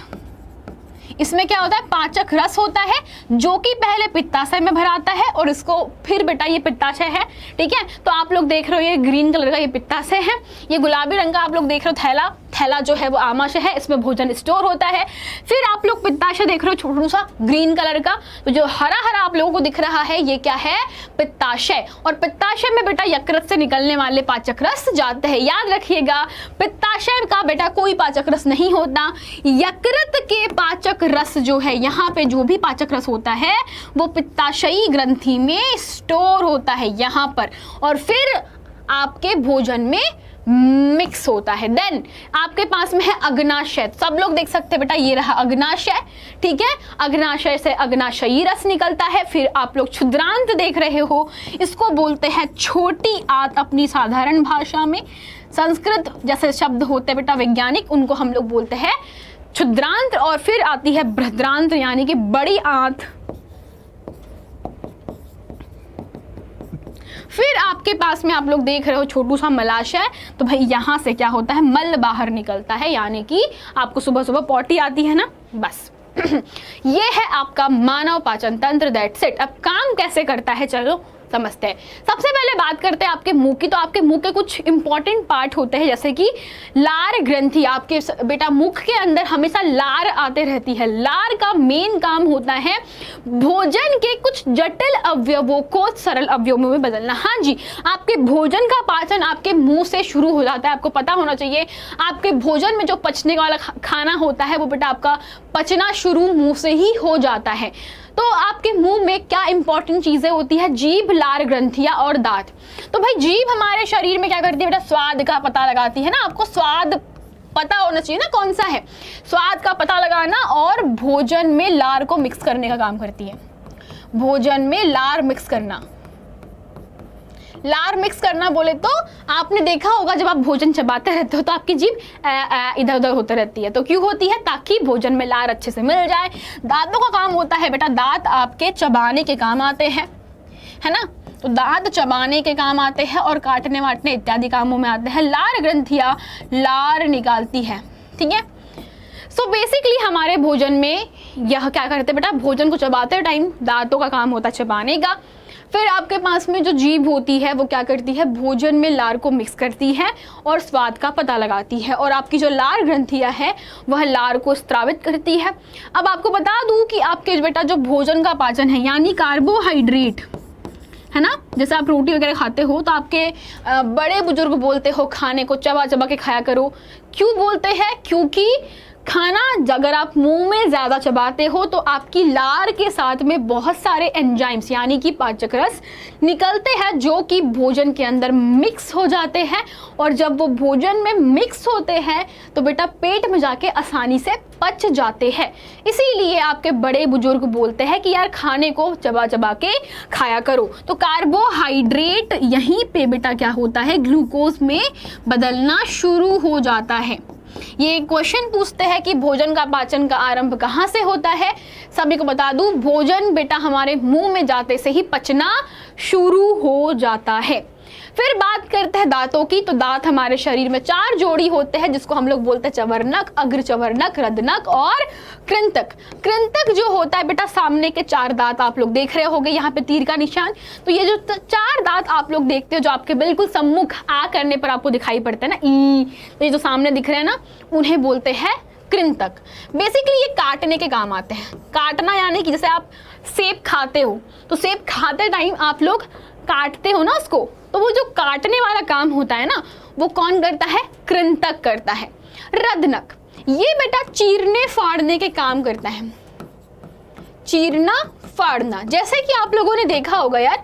A: इसमें क्या होता है? पाचक रस होता है जो कि पहले पित्ताशय में भराता है और इसको फिर बेटा ये पित्ताशय है। ठीक है, तो आप लोग देख रहे हो ये ग्रीन कलर का ये पित्ताशय है, ये गुलाबी रंग का आप लोग देख रहे हो थैला, थैला जो है वो आमाशय है, इसमें भोजन स्टोर होता है। फिर आप लोग पित्ताशय देख रहे हो छोटा सा ग्रीन कलर का, तो जो हरा हरा आप लोगों को दिख रहा है ये क्या है? पित्ताशय। और पित्ताशय में बेटा यकृत से निकलने वाले पाचक रस जाते हैं। याद रखिएगा पित्ताशय का बेटा कोई पाचक रस नहीं होता, यकृत के पाचक रस जो है, यहाँ पे जो भी पाचक रस होता है वो पित्ताशयी ग्रंथि में स्टोर होता है यहाँ पर, और फिर आपके भोजन में मिक्स होता है। देन आपके पास में है अग्नाशय। सब लोग देख सकते हैं बेटा ये रहा अग्नाशय। ठीक है, अग्नाशय से अग्नाशयी रस निकलता है। फिर आप लोग क्षुद्रांत देख रहे हो, इसको बोलते हैं छोटी आंत अपनी साधारण भाषा में। संस्कृत जैसे शब्द होते हैं बेटा वैज्ञानिक, उनको हम लोग बोलते हैं क्षुद्रांत। और फिर आती है बृहद्रांत यानी कि बड़ी आंत। फिर आपके पास में आप लोग देख रहे हो छोटू सा मलाशय। तो भाई यहाँ से क्या होता है? मल बाहर निकलता है, यानी कि आपको सुबह सुबह पॉटी आती है ना, बस ये है आपका मानव पाचन तंत्र। That's it. अब काम कैसे करता है चलो समझते हैं। सबसे पहले बात करते हैं आपके मुंह की। तो आपके मुंह के कुछ इंपॉर्टेंट पार्ट होते हैं, जैसे कि लार ग्रंथि। आपके बेटा मुख के अंदर हमेशा लार आते रहती है। लार का मेन काम होता है भोजन के कुछ जटिल अवयवों को सरल अवयवों में बदलना। हाँ जी, आपके भोजन का पाचन आपके मुंह से शुरू हो जाता है। आपको पता होना चाहिए आपके भोजन में जो पचने वाला खाना होता है वो बेटा आपका पचना शुरू मुंह से ही हो जाता है। तो आपके मुंह में क्या इंपॉर्टेंट चीजें होती है? जीभ, लार ग्रंथियां और दांत। तो भाई जीभ हमारे शरीर में क्या करती है बेटा? स्वाद का पता लगाती है ना। आपको स्वाद पता होना चाहिए ना कौन सा है, स्वाद का पता लगाना, और भोजन में लार को मिक्स करने का काम करती है। भोजन में लार मिक्स करना। लार मिक्स करना बोले तो आपने देखा होगा जब आप भोजन चबाते रहते हो तो आपकी जीभ इधर उधर होती रहती है। तो क्यों होती है? ताकि भोजन में लार अच्छे से मिल जाए। दांतों का काम होता है बेटा, दांत आपके चबाने के काम आते हैं, है ना। तो दांत चबाने के काम आते हैं और काटने वाटने इत्यादि कामों में आते हैं। लार ग्रंथियां लार निकालती है, ठीक है। सो बेसिकली हमारे भोजन में यह क्या करते हैं बेटा? भोजन को चबाते टाइम दांतों का काम होता है चबाने का। फिर आपके पास में जो जीभ होती है वो क्या करती है? भोजन में लार को मिक्स करती है और स्वाद का पता लगाती है। और आपकी जो लार ग्रंथियां है वह लार को स्त्रावित करती है। अब आपको बता दूं कि आपके बेटा जो भोजन का पाचन है, यानी कार्बोहाइड्रेट, है ना, जैसे आप रोटी वगैरह खाते हो तो आपके बड़े बुजुर्ग बोलते हो खाने को चबा चबा के खाया करो। क्यों बोलते हैं? क्योंकि खाना अगर आप मुंह में ज़्यादा चबाते हो तो आपकी लार के साथ में बहुत सारे एंजाइम्स यानी कि पाचक रस निकलते हैं जो कि भोजन के अंदर मिक्स हो जाते हैं। और जब वो भोजन में मिक्स होते हैं तो बेटा पेट में जाके आसानी से पच जाते हैं। इसीलिए आपके बड़े बुजुर्ग बोलते हैं कि यार खाने को चबा चबा के खाया करो। तो कार्बोहाइड्रेट यहीं पे बेटा क्या होता है? ग्लूकोज में बदलना शुरू हो जाता है। ये क्वेश्चन पूछते हैं कि भोजन का पाचन का आरंभ कहाँ से होता है? सभी को बता दूं, भोजन बेटा हमारे मुंह में जाते से ही पचना शुरू हो जाता है। फिर बात करते हैं दांतों की। तो दांत हमारे शरीर में 4 जोड़ी होते हैं जिसको हम लोग बोलते हैं चवर्णक, अग्रचवर्णक, रदनक और कृंतक। कृंतक जो होता है बेटा सामने के 4 दांत आप लोग देख रहे होंगे, यहाँ पे तीर का निशान। तो ये जो 4 दांत आप लोग देखते हो जो आपके बिल्कुल सम्मुख आ करने पर आपको दिखाई पड़ते हैं ना, ई, तो ये जो सामने दिख रहे हैं ना, उन्हें बोलते हैं कृंतक। बेसिकली ये काटने के काम आते हैं। काटना यानी कि जैसे आप सेब खाते हो तो सेब खाते टाइम आप लोग काटते हो ना उसको, तो वो जो काटने वाला काम होता है ना वो कौन करता है? कृंतक करता है। रदनक ये बेटा चीरने फाड़ने के काम करता है। चीरना फाड़ना, जैसे कि आप लोगों ने देखा होगा यार,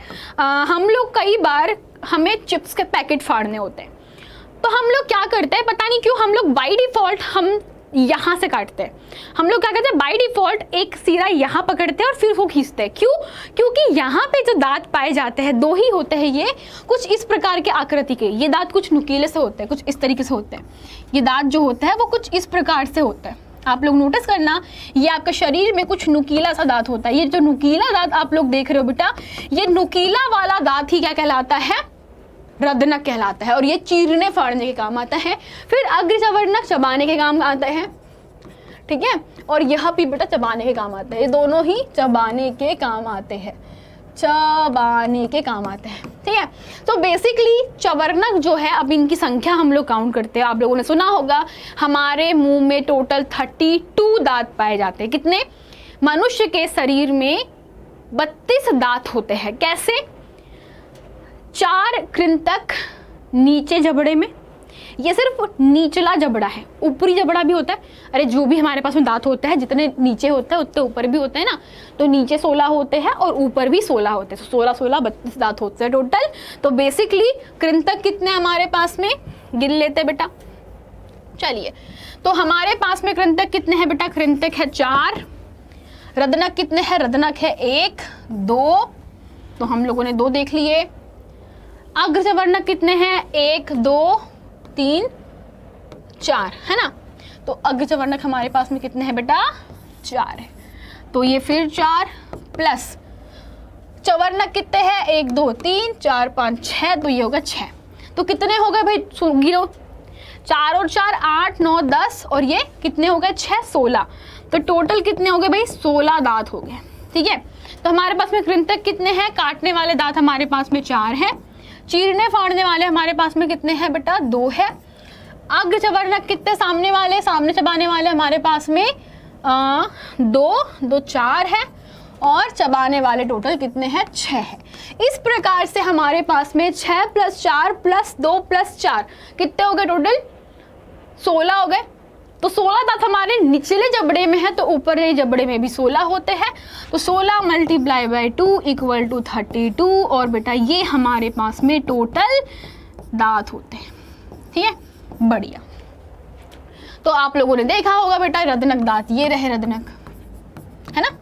A: हम लोग कई बार हमें चिप्स के पैकेट फाड़ने होते हैं तो हम लोग क्या करते हैं, पता नहीं क्यों हम लोग बाय डिफॉल्ट हम यहाँ से काटते हैं। हम लोग क्या करते हैं? बाय डिफॉल्ट एक सिरा यहाँ पकड़ते हैं और फिर वो खींचते हैं। क्यों? क्योंकि यहाँ पे जो दांत पाए जाते हैं 2 ही होते हैं, ये कुछ इस प्रकार के आकृति के। ये दांत कुछ नुकीले से होते हैं, कुछ इस तरीके से होते हैं। ये दांत जो होता है वो कुछ इस प्रकार से होता है। आप लोग नोटिस करना, ये आपके शरीर में कुछ नुकीला सा दांत होता है। ये जो नुकीला दांत आप लोग देख रहे हो बेटा, ये नुकीला वाला दांत ही क्या कहलाता है? रदनक कहलाता है। और ये चीरने फाड़ने के काम आता है। फिर अग्रचवर्णक चबाने के काम आता है, ठीक है। और यह भी बेटा चबाने के काम आता है। ये दोनों ही चबाने के काम आते हैं, चबाने के काम आते हैं, ठीक है। तो बेसिकली चवर्णक जो है, अब इनकी संख्या हम लोग काउंट करते हैं। आप लोगों ने सुना होगा हमारे मुंह में टोटल 32 दांत पाए जाते हैं। कितने? मनुष्य के शरीर में 32 दांत होते हैं। कैसे? 4 कृंतक नीचे जबड़े में, ये सिर्फ निचला जबड़ा है, ऊपरी जबड़ा भी होता है। अरे जो भी हमारे पास में दांत होता है जितने नीचे होता है उतने ऊपर भी होते हैं ना, तो नीचे 16 होते हैं और ऊपर भी 16 होते हैं। तो 16 32 दांत होते हैं टोटल। तो बेसिकली कृंतक कितने हमारे पास में, गिन लेते बेटा। चलिए, तो हमारे पास में कृंतक कितने हैं बेटा? कृंतक है 4। रदनक कितने हैं? रदनक है 1 2, तो हम लोगों ने 2 देख लिए। अग्रचवर्णक कितने हैं? 1 2 3 4, है ना। तो अग्रचवर्णक हमारे पास में कितने हैं बेटा? 4 है। तो ये फिर 4 प्लस चवर्णक कितने हैं? 1 2 3 4 5 6, तो ये होगा 6। तो कितने हो गए भाई? गिनो, 4 और 4 8 9 10, और ये कितने हो गए? 6 16। तो टोटल कितने हो गए भाई? 16 दांत हो गए। ठीक है। तो हमारे पास में कृंतक कितने हैं, काटने वाले दांत हमारे पास में 4 हैं, चीरने फाड़ने वाले हमारे पास में कितने हैं बेटा 2 है, अग्र चवर्णक कितने, सामने वाले, सामने चबाने वाले हमारे पास में 2 4 है, और चबाने वाले टोटल कितने हैं 6 है। इस प्रकार से हमारे पास में 6 + 4 + 2 + 4 कितने हो गए टोटल 16 हो गए। तो 16 दांत हमारे निचले जबड़े में है, तो ऊपर जबड़े में भी 16 होते हैं। तो 16 × 2 = 32, और बेटा ये हमारे पास में टोटल दांत होते हैं। ठीक है, बढ़िया। तो आप लोगों ने देखा होगा बेटा रदनक दांत, ये रहे रदनक, है ना,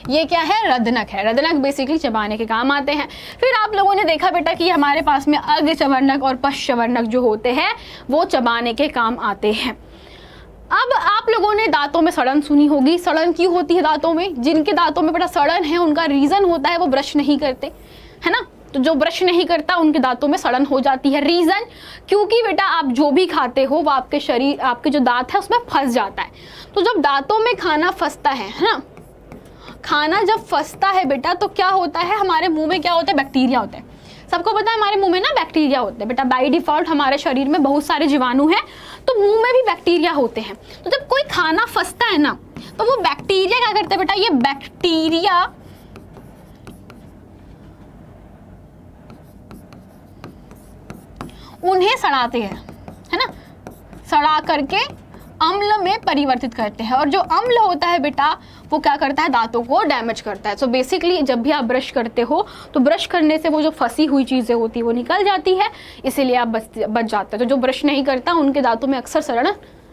A: ये क्या है रदनक है। रदनक बेसिकली चबाने के काम आते हैं। फिर आप लोगों ने देखा बेटा कि हमारे पास में अग्र चवर्णक और पश्च चवर्णक जो होते हैं वो चबाने के काम आते हैं। अब आप लोगों ने दांतों में सड़न सुनी होगी। सड़न क्यों होती है दांतों में? जिनके दांतों में बेटा सड़न है उनका रीजन होता है वो ब्रश नहीं करते, है ना। तो जो ब्रश नहीं करता उनके दांतों में सड़न हो जाती है। रीजन क्योंकि बेटा आप जो भी खाते हो वो आपके शरीर, आपके जो दांत है उसमें फंस जाता है। तो जब दांतों में खाना फंसता है ना, खाना जब फंसता है बेटा तो क्या होता है, हमारे मुंह में क्या होता है, बैक्टीरिया होता है। सबको पता है हमारे मुंह में ना बैक्टीरिया होते हैं बेटा। बाय डिफॉल्ट हमारे शरीर में बहुत सारे जीवाणु हैं, तो मुंह में भी बैक्टीरिया होते हैं। तो जब कोई खाना फंसता है ना, तो वो बैक्टीरिया क्या करते हैं बेटा, ये बैक्टीरिया उन्हें सड़ाते हैं, है ना, सड़ा करके अम्ल में परिवर्तित करते हैं। और जो अम्ल होता है बेटा वो क्या करता है, दांतों को डैमेज करता है। सो बेसिकली जब भी आप ब्रश करते हो तो ब्रश करने से वो जो फंसी हुई चीज़ें होती है वो निकल जाती है, इसीलिए आप बच जाते हैं। तो जो ब्रश नहीं करता उनके दांतों में अक्सर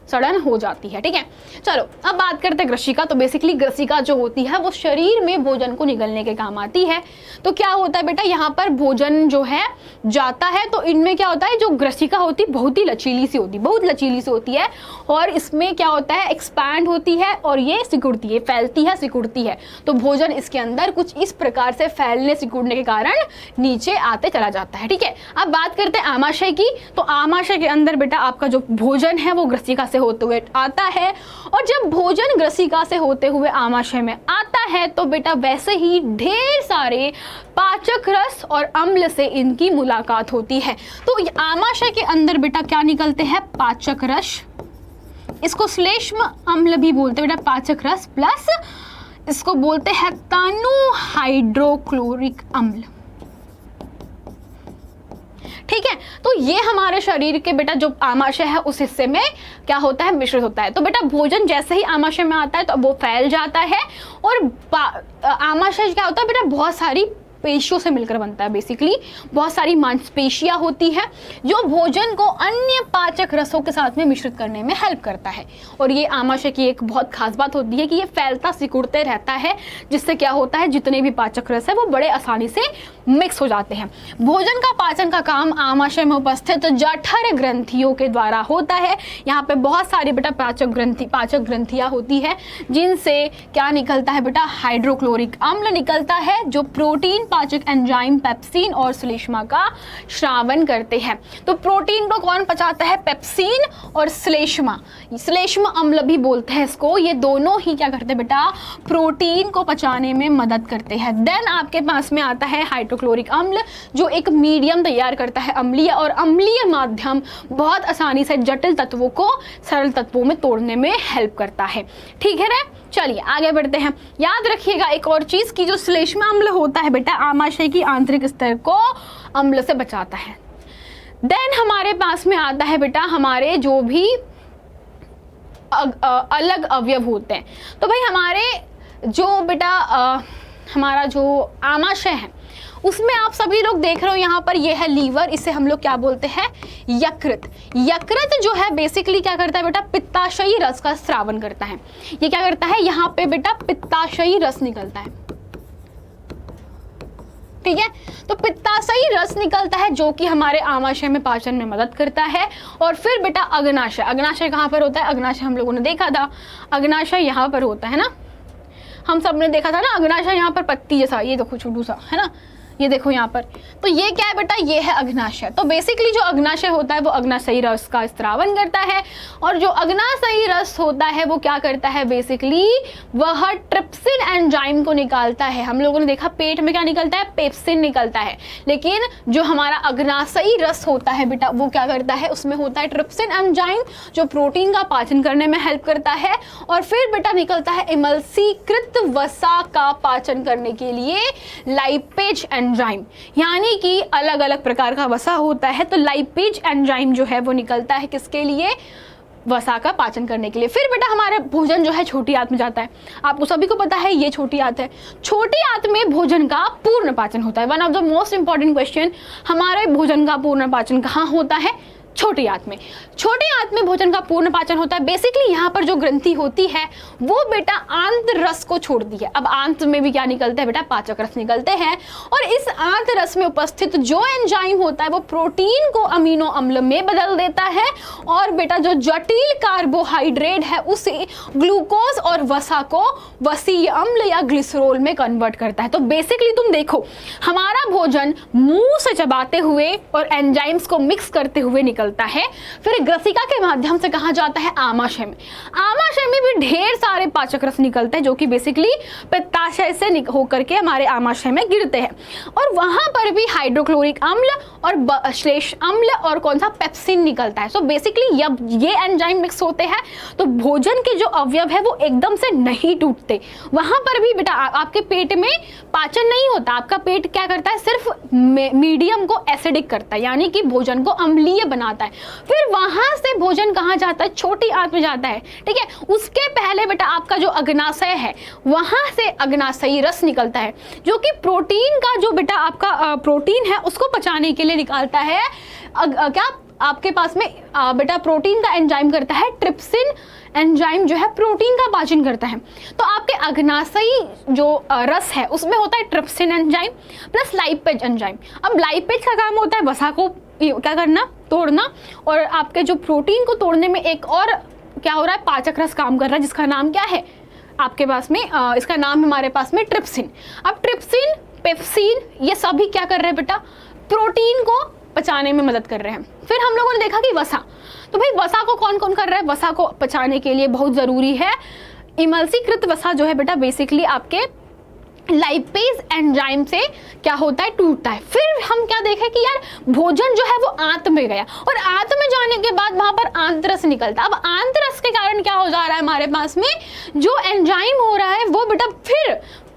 A: सड़न हो जाती है। ठीक है, चलो अब बात करते हैं ग्रसिका। तो बेसिकली ग्रसिका जो होती है वो शरीर में भोजन को निगलने के काम आती है। तो क्या होता है बेटा, यहाँ पर भोजन जो है जाता है, तो इनमें क्या होता है, जो ग्रसिका होती है बहुत ही लचीली सी होती है, बहुत लचीली सी होती है, और इसमें क्या होता है, एक्सपैंड होती है और ये सिकुड़ती है, फैलती है, सिकुड़ती है। तो भोजन इसके अंदर कुछ इस प्रकार से फैलने सिकुड़ने के कारण नीचे आते चला जाता है। ठीक है, अब बात करते हैं आमाशय की। तो आमाशय के अंदर बेटा आपका जो भोजन है वो ग्रसिका होते हुए आता है, और जब भोजन ग्रसिका से होते हुए आमाशय में आता है तो बेटा वैसे ही ढेर सारे पाचक रस और अम्ल से इनकी मुलाकात होती है। तो आमाशय के अंदर बेटा क्या निकलते हैं, पाचक रस, इसको श्लेष्म अम्ल भी बोलते हैं बेटा, पाचक रस प्लस इसको बोलते हैं तनु हाइड्रोक्लोरिक अम्ल। ठीक है, तो ये हमारे शरीर के बेटा जो आमाशय है उस हिस्से में क्या होता है, मिश्रित होता है। तो बेटा भोजन जैसे ही आमाशय में आता है तो वो फैल जाता है, और आमाशय क्या होता है बेटा, बहुत सारी पेशियों से मिलकर बनता है। बेसिकली बहुत सारी मांसपेशियां होती है जो भोजन को अन्य पाचक रसों के साथ में मिश्रित करने में हेल्प करता है। और ये आमाशय की एक बहुत खास बात होती है कि ये फैलता सिकुड़ते रहता है, जिससे क्या होता है, जितने भी पाचक रस है वो बड़े आसानी से मिक्स हो जाते हैं। भोजन का पाचन का काम आमाशय में उपस्थित जठर ग्रंथियों के द्वारा होता है। यहाँ पे बहुत सारी बेटा पाचक ग्रंथियां होती है, जिनसे क्या निकलता है बेटा, हाइड्रोक्लोरिक अम्ल निकलता है, जो प्रोटीन पाचक एंजाइम पेप्सिन और श्लेष्मा का श्रावण करते हैं। तो प्रोटीन को कौन पचाता है, पेप्सिन और श्लेष्मा, श्लेष्म अम्ल भी बोलते हैं इसको। ये दोनों ही क्या करते हैं बेटा, प्रोटीन को पचाने में मदद करते हैं। देन आपके पास में आता है हाइड्रोक्लोरिक अम्ल, जो एक मीडियम तैयार करता है अम्लीय, और अम्लीय माध्यम बहुत आसानी से जटिल तत्वों को सरल तत्वों में तोड़ने में हेल्प करता है। ठीक है रे, चलिए आगे बढ़ते हैं। याद रखिएगा एक और चीज की, जो श्लेष्म अम्ल होता है बेटा आमाशय की आंतरिक स्तर को अम्ल से बचाता है। देन हमारे पास में आता है बेटा हमारे जो भी अलग अवयव होते हैं। तो भाई हमारे जो बेटा हमारा जो आमाशय है उसमें आप सभी लोग देख रहे हो यहाँ पर ये है लीवर, इसे हम लोग क्या बोलते हैं, यकृत। यकृत जो है बेसिकली क्या करता है बेटा, पित्ताशयी रस का स्रावन करता है। ये क्या करता है, यहाँ पे बेटा पित्ताशयी रस निकलता है। ठीक है, तो पित्ताशयी रस निकलता है जो कि हमारे आमाशय में पाचन में मदद करता है। और फिर बेटा अग्नाशय, अग्नाशय कहाँ पर होता है, अग्नाशय हम लोगों ने देखा था, अग्नाशय यहाँ पर होता है ना, हम सब ने देखा था ना, अग्नाशय यहाँ पर पत्ती जैसा, ये देखो छोटू सा है ना, ये देखो यहाँ पर, तो ये क्या है बेटा, ये है अग्नाशय। तो बेसिकली जो अग्नाशय होता है वो अग्नाशयी रस का स्त्रावन करता है, और जो अग्नाशयी रस होता है वो क्या करता है, बेसिकली वह ट्रिप्सिन एंजाइम को निकालता है। हम लोगों ने देखा पेट में क्या निकलता है, पेप्सिन निकलता है, लेकिन जो हमारा अग्नाशयी रस होता है बेटा वो क्या करता है, उसमें होता है ट्रिप्सिन एंजाइम जो प्रोटीन का पाचन करने में हेल्प करता है, और फिर बेटा निकलता है इमल्सीकृत वसा का पाचन करने के लिए लाइपेज एंजाइम। यानी कि अलग अलग प्रकार का वसा होता है, तो लाइपेज एंजाइम जो है वो निकलता है किसके लिए, वसा का पाचन करने के लिए। फिर बेटा हमारे भोजन जो है छोटी आंत में जाता है। आपको सभी को पता है ये छोटी आंत है। छोटी आंत में भोजन का पूर्ण पाचन होता है। One of the most important question, हमारे भोजन का पूर्ण पाचन कहाँ होता है, छोटी आंत में। छोटी आंत में भोजन का पूर्ण पाचन होता है। बेसिकली यहाँ पर जो ग्रंथि होती है वो बेटा आंत रस को छोड़ती है। अब आंत में भी क्या निकलता है बेटा, पाचक रस निकलते हैं, और इस आंत रस में उपस्थित जो एंजाइम होता है वो प्रोटीन को अमीनो अम्ल में बदल देता है, और बेटा जो जटिल कार्बोहाइड्रेट है उसे ग्लूकोज और वसा को वसीय अम्ल या ग्लिसरॉल में कन्वर्ट करता है। तो बेसिकली तुम देखो, हमारा भोजन मुंह से चबाते हुए और एंजाइम्स को मिक्स करते हुए निकलता है, फिर ग्रसिका के माध्यम से कहा जाता है आमाशय में। आमाशय में भी ढेर सारे पाचक रस निकलते हैं जो कि बेसिकली पित्ताशय से होकर के हमारे आमाशय में गिरते हैं, और वहां पर भी हाइड्रोक्लोरिक अम्ल और श्लेष अम्ल और कौन सा, पेप्सिन निकलता है। सो बेसिकली जब ये एंजाइम मिक्स होते हैं तो भोजन के जो अवयव है वो एकदम से नहीं टूटते। वहां पर भी बेटा आपके पेट में पाचन नहीं होता, आपका पेट क्या करता है, सिर्फ मीडियम को एसिडिक करता है, यानी कि भोजन को अम्लीय बनाता है। फिर वहां से भोजन कहां जाता है, छोटी आंत में जाता है। ठीक है, उसके पहले बेटा आपका जो अग्नाशय है वहां से अग्नाशयी रस निकलता है, जो कि प्रोटीन का जो बेटा आपका प्रोटीन है उसको पचाने के लिए निकालता है। क्या आपके पास में बेटा प्रोटीन का एंजाइम करता है, ट्रिप्सिन एंजाइम जो है प्रोटीन का पाचन करता है। तो आपके अग्नाशयी जो रस है उसमें होता है trypsin enzyme plus lipase enzyme. अब लाइपेज का काम होता है वसा को क्या करना, तोड़ना, और आपके जो प्रोटीन को तोड़ने में एक और क्या हो रहा है, पाचक रस काम कर रहा है, जिसका नाम क्या है आपके पास में, इसका नाम हमारे पास में ट्रिप्सिन। अब ट्रिप्सिन, पेप्सिन, ये सभी क्या कर रहे हैं बेटा, प्रोटीन को पचाने में मदद कर रहे हैं। फिर हम लोगों ने देखा कि वसा, तो भाई वसा को कौन कौन कर रहा है, वसा को पचाने के लिए बहुत जरूरी है इमल्सीकृत वसा जो है बेटा, बेसिकली आपके लाइपेज एंजाइम से क्या होता है, टूटता है। फिर हम क्या देखें कि यार भोजन जो है वो आंत में गया, और आंत में जाने के बाद वहां पर आंतरस निकलता है। अब आंतरस के कारण क्या हो जा रहा है, हमारे पास में जो एंजाइम हो रहा है वो बेटा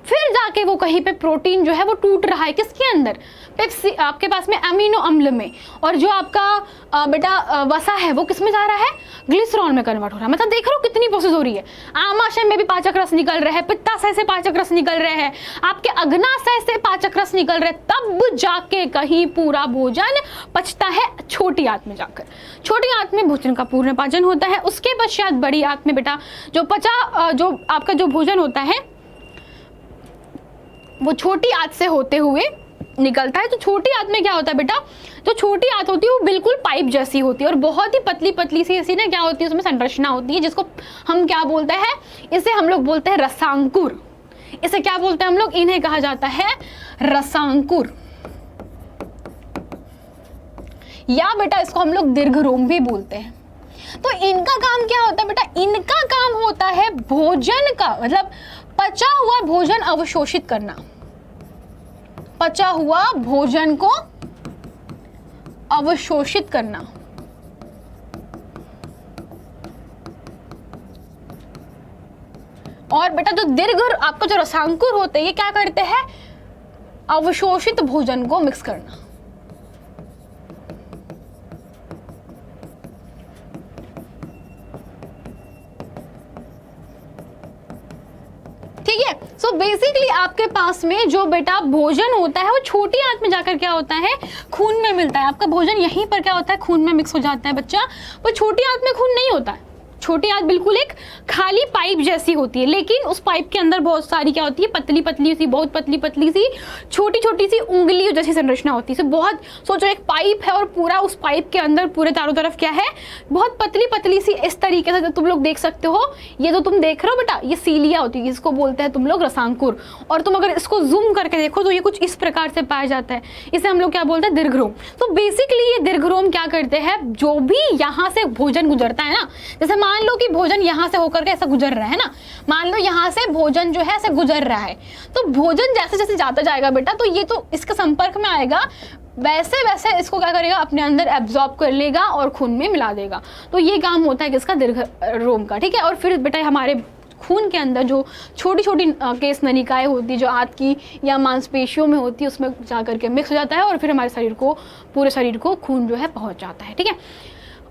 A: फिर जाके वो कहीं पे प्रोटीन जो है वो टूट रहा है, किसके अंदर, पेप्सी आपके पास में अमीनो अम्ल में, और जो आपका बेटा वसा है वो किस में जा रहा है, ग्लिसरॉल में कन्वर्ट हो रहा है। मतलब देख रहे हो कितनी प्रोसेस हो रही है। आमाशय में भी पाचक रस निकल रहे हैं, पित्ताशय से पाचक रस निकल रहे हैं, आपके अग्नाशय से पाचक रस निकल रहे हैं, तब जाके कहीं पूरा भोजन पचता है छोटी आंत में जाकर। छोटी आंत में भोजन का पूर्ण पाचन होता है। उसके पश्चात बड़ी आंत में बेटा जो आपका जो भोजन होता है वो छोटी आंत से होते हुए निकलता है। तो छोटी आंत में क्या होता है बेटा, जो छोटी आंत होती है वो बिल्कुल पाइप जैसी होती है, और बहुत ही पतली पतली सी ऐसी ना क्या होती है, उसमें संरचना होती है, जिसको हम क्या बोलते हैं, इसे हम लोग बोलते हैं रसांकुर। इसे क्या बोलते हैं हम लोग, इन्हें कहा जाता है रसांकुर, या बेटा इसको हम लोग दीर्घरोम भी बोलते हैं। तो इनका काम क्या होता है बेटा, इनका काम होता है भोजन का, मतलब पचा हुआ भोजन अवशोषित करना, पचा हुआ भोजन को अवशोषित करना। और बेटा जो दीर्घ आपका जो रसांकुर होते हैं ये क्या करते हैं, अवशोषित भोजन को मिक्स करना। ठीक है, सो बेसिकली आपके पास में जो बेटा भोजन होता है वो छोटी आंत में जाकर क्या होता है, खून में मिलता है। आपका भोजन यहीं पर क्या होता है, खून में मिक्स हो जाता है बच्चा, पर छोटी आंत में खून नहीं होता है। छोटी आंत बिल्कुल एक खाली पाइप जैसी होती है, लेकिन उस पाइप के अंदर बहुत सारी क्या होती है, पतली पतली सी, बहुत पतली पतली सी, छोटी छोटी सी उंगली जैसी संरचना होती है। बहुत सोचो एक पाइप है और पूरा उस पाइप के अंदर पूरे चारों तरफ क्या है, बहुत पतली पतली सी, इस तरीके से तुम लोग देख सकते हो। ये जो तुम देख रहे हो बेटा, ये सीलिया होती है, इसको बोलते हैं तुम लोग रसांकुर। और तुम अगर इसको जूम करके देखो तो ये कुछ इस प्रकार से पाया जाता है, इसे हम लोग क्या बोलते हैं, दीर्घरोम। तो बेसिकली ये दीर्घरोम क्या करते हैं, जो भी यहाँ से भोजन गुजरता है ना, जैसे मान लो कि भोजन यहाँ से होकर के ऐसा गुजर रहा है ना, मान लो यहाँ से भोजन जो है ऐसे गुजर रहा है, तो भोजन जैसे जैसे जाता जाएगा बेटा, तो ये तो इसके संपर्क में आएगा, वैसे वैसे इसको क्या करेगा, अपने अंदर एब्जॉर्ब कर लेगा और खून में मिला देगा। तो ये काम होता है किसका, दीर्घरोम का, ठीक है। और फिर बेटा हमारे खून के अंदर जो छोटी छोटी केश नलिकाएं होती है, जो आंत की या मांसपेशियों में होती है, उसमें जा करके मिक्स हो जाता है और फिर हमारे शरीर को, पूरे शरीर को खून जो है पहुंच जाता है, ठीक है।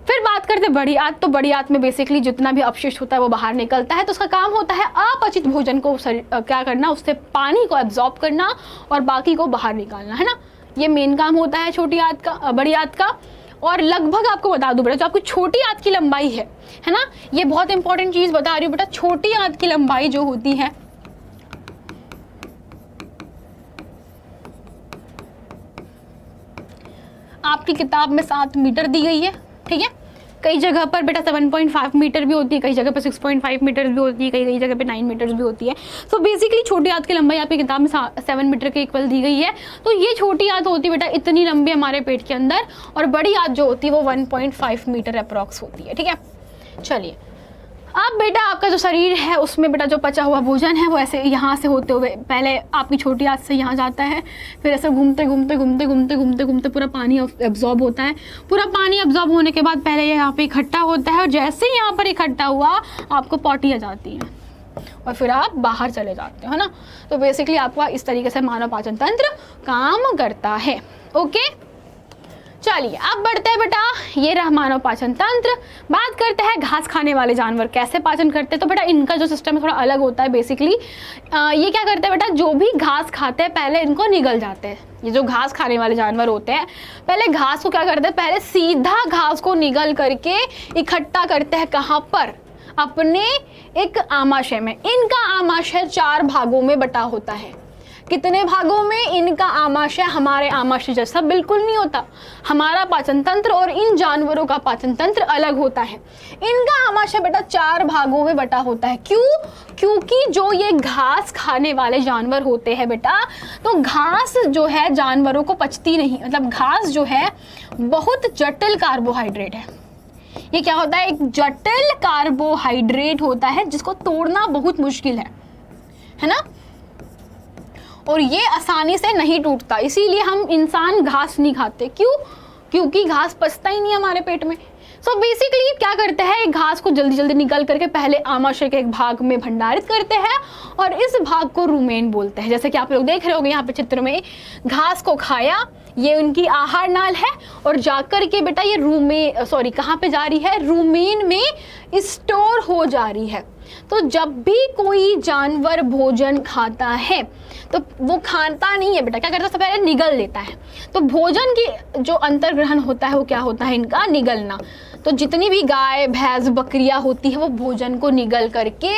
A: फिर बात करते हैं बड़ी आंत। तो बड़ी आंत में बेसिकली जितना भी अपशिष्ट होता है वो बाहर निकलता है, तो उसका काम होता है अपचित भोजन को क्या करना, उससे पानी को एब्जॉर्ब करना और बाकी को बाहर निकालना, है ना। ये मेन काम होता है छोटी आंत का, बड़ी आंत का। और लगभग आपको बता दूं बेटा, जो आपकी छोटी आंत की लंबाई है ना, ये बहुत इंपॉर्टेंट चीज बता रही हूँ बेटा, छोटी आंत की लंबाई जो होती है, आपकी किताब में 7 मीटर दी गई है, ठीक है। कई जगह पर बेटा 7.5 मीटर भी होती है, कई जगह पर 6.5 मीटर भी होती है, कई जगह पे 9 मीटर भी होती है। तो बेसिकली छोटी आंत की लंबाई आपकी किताब में 7 मीटर के इक्वल दी गई है। तो ये छोटी आंत होती है बेटा इतनी लंबी हमारे पेट के अंदर, और बड़ी आंत जो होती है वो 1.5 मीटर अप्रॉक्स होती है, ठीक है। चलिए, अब बेटा आपका जो शरीर है उसमें बेटा जो पचा हुआ भोजन है वो ऐसे यहाँ से होते हुए पहले आपकी छोटी आंत से यहाँ जाता है, फिर ऐसे घूमते घूमते घूमते घूमते घूमते घूमते पूरा पानी एब्जॉर्ब होता है। पूरा पानी एब्जॉर्ब होने के बाद पहले यहाँ पे इकट्ठा होता है, और जैसे ही यहाँ पर इकट्ठा हुआ आपको पॉटी आ जाती है और फिर आप बाहर चले जाते हो, है ना। तो बेसिकली आपका इस तरीके से मानव पाचन तंत्र काम करता है। ओके, चलिए अब बढ़ते हैं बेटा, ये रहा मानव पाचन तंत्र। बात करते हैं घास खाने वाले जानवर कैसे पाचन करते हैं। तो बेटा इनका जो सिस्टम है थोड़ा अलग होता है। बेसिकली ये क्या करते हैं बेटा, जो भी घास खाते हैं पहले इनको निगल जाते हैं। ये जो घास खाने वाले जानवर होते हैं पहले घास को क्या करते हैं, पहले सीधा घास को निगल करके इकट्ठा करते हैं, कहाँ पर, अपने एक आमाशय में। इनका आमाशय 4 भागों में बटा होता है। कितने भागों में, इनका आमाशय हमारे आमाशय जैसा बिल्कुल नहीं होता। हमारा पाचन तंत्र और इन जानवरों का पाचन तंत्र अलग होता है। इनका आमाशय बेटा 4 भागों में बटा होता है। क्यों? क्योंकि जो ये घास खाने वाले जानवर होते हैं बेटा, तो घास जो है जानवरों को पचती नहीं। मतलब घास जो है बहुत जटिल कार्बोहाइड्रेट है। ये क्या होता है, एक जटिल कार्बोहाइड्रेट होता है जिसको तोड़ना बहुत मुश्किल है ना। और ये आसानी से नहीं टूटता, इसीलिए हम इंसान घास नहीं खाते। क्यों? क्योंकि घास पचता ही नहीं हमारे पेट में। सो बेसिकली क्या करते हैं, घास को जल्दी जल्दी निकाल करके पहले आमाशय के एक भाग में भंडारित करते हैं और इस भाग को रुमेन बोलते हैं। जैसे कि आप लोग देख रहे होंगे यहाँ पे चित्र में, घास को खाया, ये उनकी आहार नाल है, और जाकर के बेटा ये कहाँ पे जा रही है, रुमेन में स्टोर हो जा रही है। तो जब भी कोई जानवर भोजन खाता है तो वो खाता नहीं है बेटा, क्या करता है, सबसे पहले निगल लेता है। तो भोजन की जो अंतर्ग्रहण होता है वो क्या होता है, इनका निगलना। तो जितनी भी गाय भैंस बकरियां होती है वो भोजन को निगल करके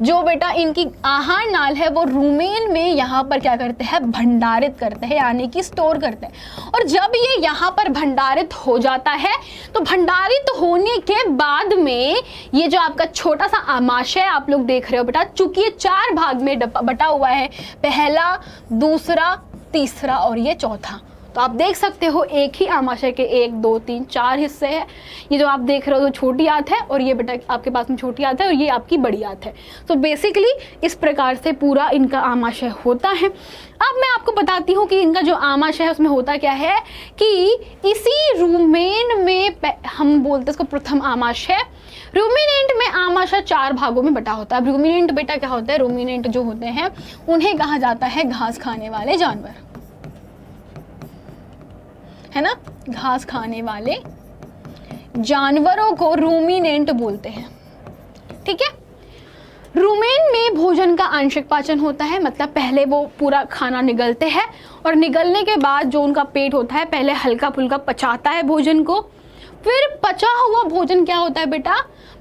A: जो बेटा इनकी आहार नाल है वो रुमेन में यहाँ पर क्या करते हैं, भंडारित करते हैं, यानी कि स्टोर करते हैं। और जब ये यहाँ पर भंडारित हो जाता है तो भंडारित होने के बाद में ये जो आपका छोटा सा आमाशय आप लोग देख रहे हो बेटा, चूंकि ये 4 भाग में बटा हुआ है, पहला, दूसरा, तीसरा और ये चौथा। तो आप देख सकते हो एक ही आमाशय के 1, 2, 3, 4 हिस्से हैं। ये जो आप देख रहे हो तो छोटी आंत है, और ये बेटा आपके पास में छोटी आंत है, और ये आपकी बड़ी आंत है। तो बेसिकली इस प्रकार से पूरा इनका आमाशय होता है। अब मैं आपको बताती हूँ कि इनका जो आमाशय है उसमें होता क्या है, कि इसी रुमेन में हम बोलते हैं इसको प्रथम आमाशय। रूमिनेंट में आमाशय 4 भागों में बटा होता है। अब रूमिनेंट बेटा क्या होता है, रूमिनेंट जो होते हैं उन्हें कहा जाता है घास खाने वाले जानवर, है ना। घास खाने वाले जानवरों को रूमिनेंट बोलते हैं, ठीक है। रुमेन में भोजन का आंशिक पाचन होता है, मतलब पहले वो पूरा खाना निगलते हैं और निगलने के बाद जो उनका पेट होता है पहले हल्का फुल्का पचाता है भोजन को। फिर पचा हुआ भोजन क्या होता है बेटा,